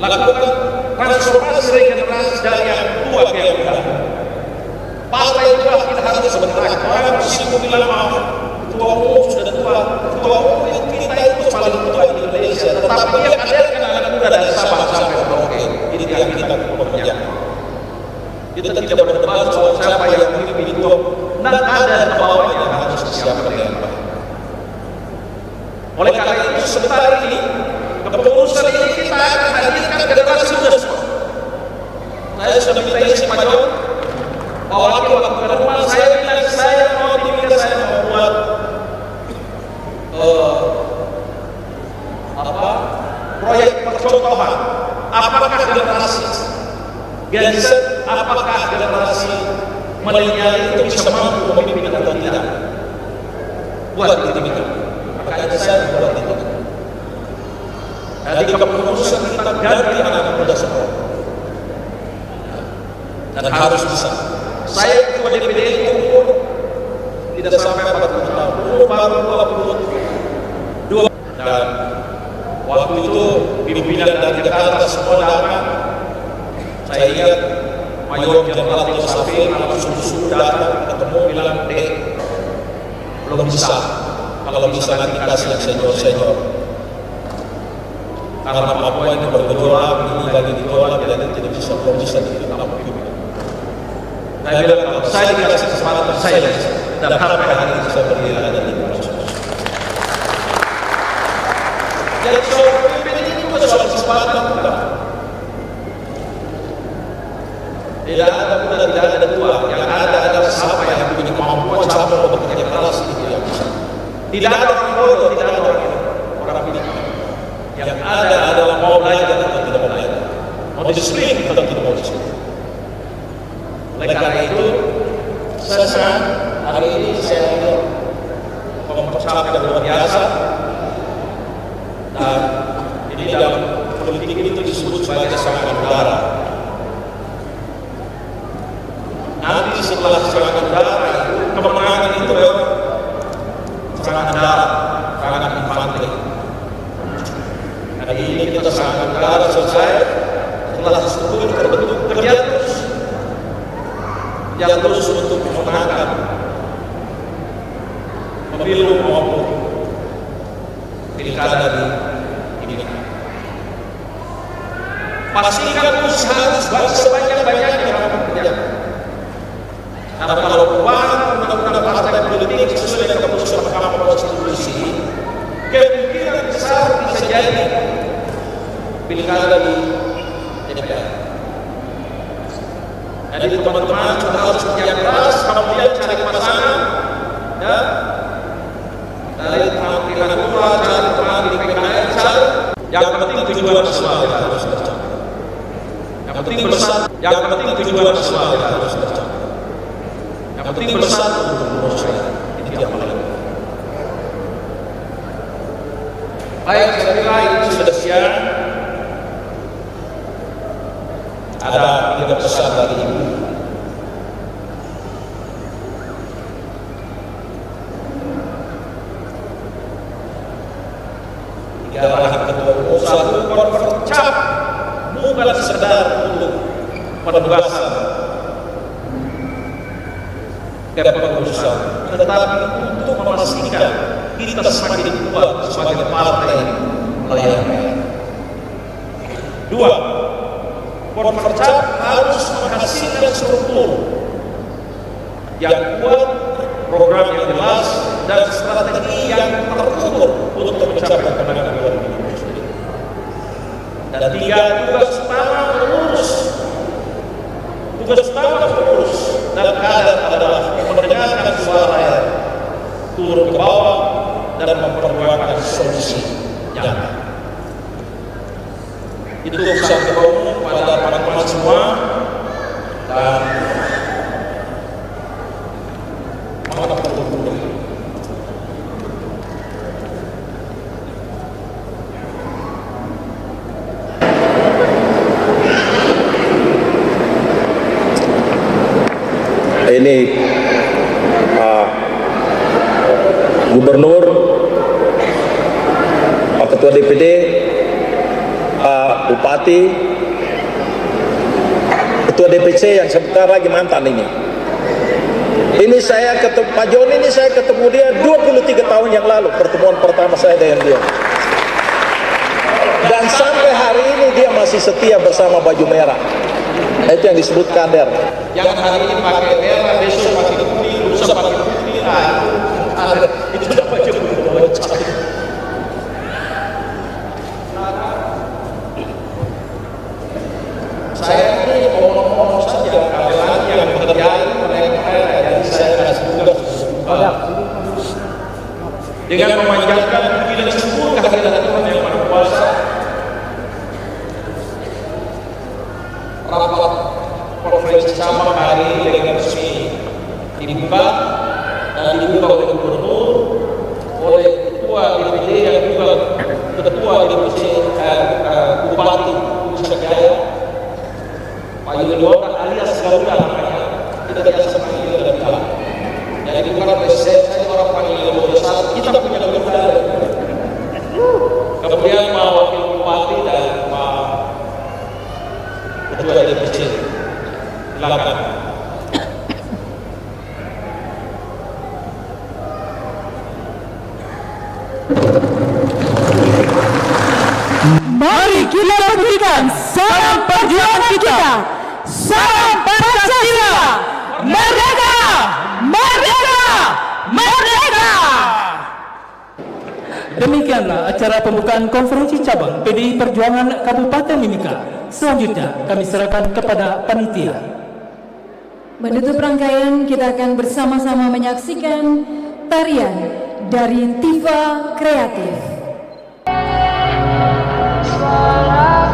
lakukan transformasi regenerasi dari yang tua ke yang muda. Partai itu kita harus bergerak. Orang sibuk bilang ketua umum sudah tua, ketua umum kita itu paling tua di Indonesia. Tetapi dia hadirkan anak muda dari Sabang sampai Merauke. Ini yang kita bekerja. Kita tidak berdebat soal siapa yang memimpin itu. Dan ada bawahnya yang harus disiapkan dengan baik. Oleh karena itu sebentar ini kepengurusan ini kita akan hadirkan generasi muda semua. Saya sudah minta izin Pak John bahwa waktu ke rumah saya bilang saya mau dimiliki, saya mau buat proyek percontohan. Apakah generasi Genset, apakah generasi milenial itu bisa mampu memimpin atau tidak? Buat itu. Makanya saya buat itu. Jadi kepengurusan kita ganti anak muda semua. Dan harus bisa. Saya ketua DPD itu umur tidak sampai 40 tahun, umur baru 22. Dan waktu itu pimpinan dari Jakarta semua datang. Saya ingat Mayor Jenderal Tito Safir langsung datang ketemu bilang, "Dek, belum bisa. Kalau bisa nanti kasih yang senior-senior. Karena Papua ini bergejolak, ini lagi digejolak, dan tidak bisa, belum bisa ditangkap." Saya bilang, kalau saya dikasih kesempatan, saya bisa. Dan sampai hari ini saya berdiri ada di Indonesia. Jadi soal pemimpin ini juga soal kesempatan bukan. Tidak ada muda, tidak ada tua. Yang ada adalah siapa yang punya kemampuan, siapa yang bekerja keras itu yang bisa. Tidak ada orang bodoh, tidak ada orang pintar. Yang ada adalah mau belajar atau tidak mau belajar, mau disiplin atau tidak mau disiplin. Oleh karena itu, senang hari ini saya mempercapkan luar biasa. Dan ini dalam politik itu disebut sebagai serangan udara. Nanti setelah serangan udara itu, kemenangan itu lewat serangan darat, serangan infanteri. Hari ini kita serangan udara selesai, setelah struktur terbentuk kerja terus, yang terus untuk memenangkan pemilu maupun pilkada di ini. Pastikan usaha sebanyak-banyaknya bekerja. Karena kalau undang-undang partai politik sesuai dengan keputusan Mahkamah Konstitusi, kemungkinan besar bisa jadi pilkada di DPR. Jadi teman-teman sudah harus kerja keras, kemudian cari pasangan, ya, dari tampilan kurang, Yang penting tujuan semua kita harus tercapai. Yang penting bersatu. Yang penting tujuan semua kita harus tercapai. Yang penting bersatu untuk mengurus rakyat. Itu yang paling penting. Baik, saya kira itu sudah siap. Ada 3 pesan dari Ibu. Arahan Ketua Umum. 1, konvercap bukan sekedar untuk penugasan kepengurusan, tetapi untuk memastikan kita semakin kuat sebagai partai melayani. 2, konvercap harus menghasilkan struktur yang kuat, program yang jelas, dan strategi yang terukur untuk mencapai kemenangan 2020. Dan 3, tugas utama pengurus dan kader adalah mendengarkan suara rakyat, turun ke bawah dan memperjuangkan solusi nyata. Itu pesan Ketua Umum pada teman-teman semua, dan mohon bertemu. Ini Gubernur, Pak Ketua DPD, Pak Bupati, Ketua DPC yang sebentar lagi mantan ini. Ini saya ketemu Pak Joni, ini saya ketemu dia 23 tahun yang lalu, pertemuan pertama saya dengan dia. Dan sampai hari ini dia masih setia bersama baju merah. Itu yang disebut kader. Yang hari ini pakai merah, besok pakai kuning, lusa pakai putih, itu sudah baju berubah. Saya ini ngomong saja, kalian yang bekerja mereka, jadi saya kasih tugas dengan memanjatkan puji dan syukur kehadiran Tuhan yang Maha Kuasa. Rapat konferensi cabang hari ini dengan resmi dibuka dan dibuka oleh Gubernur, oleh Ketua DPD yang juga Ketua DPC Bupati Nusa Jaya, Pak Yudhoyono alias Garuda namanya, kita biasa panggil Garuda. Jadi bukan presiden, saya orang panggil Garuda, kita punya Garuda. Kemudian Pak Wakil Bupati dan Pak Ketua DPC, silakan. Mari kita berikan salam perjuangan kita. Salam Pancasila. Merdeka! Merdeka! Merdeka! Demikianlah acara pembukaan konferensi cabang PDI Perjuangan Kabupaten Mimika. Selanjutnya kami serahkan kepada panitia. Menutup rangkaian, kita akan bersama-sama menyaksikan tarian dari Tifa Kreatif. Suara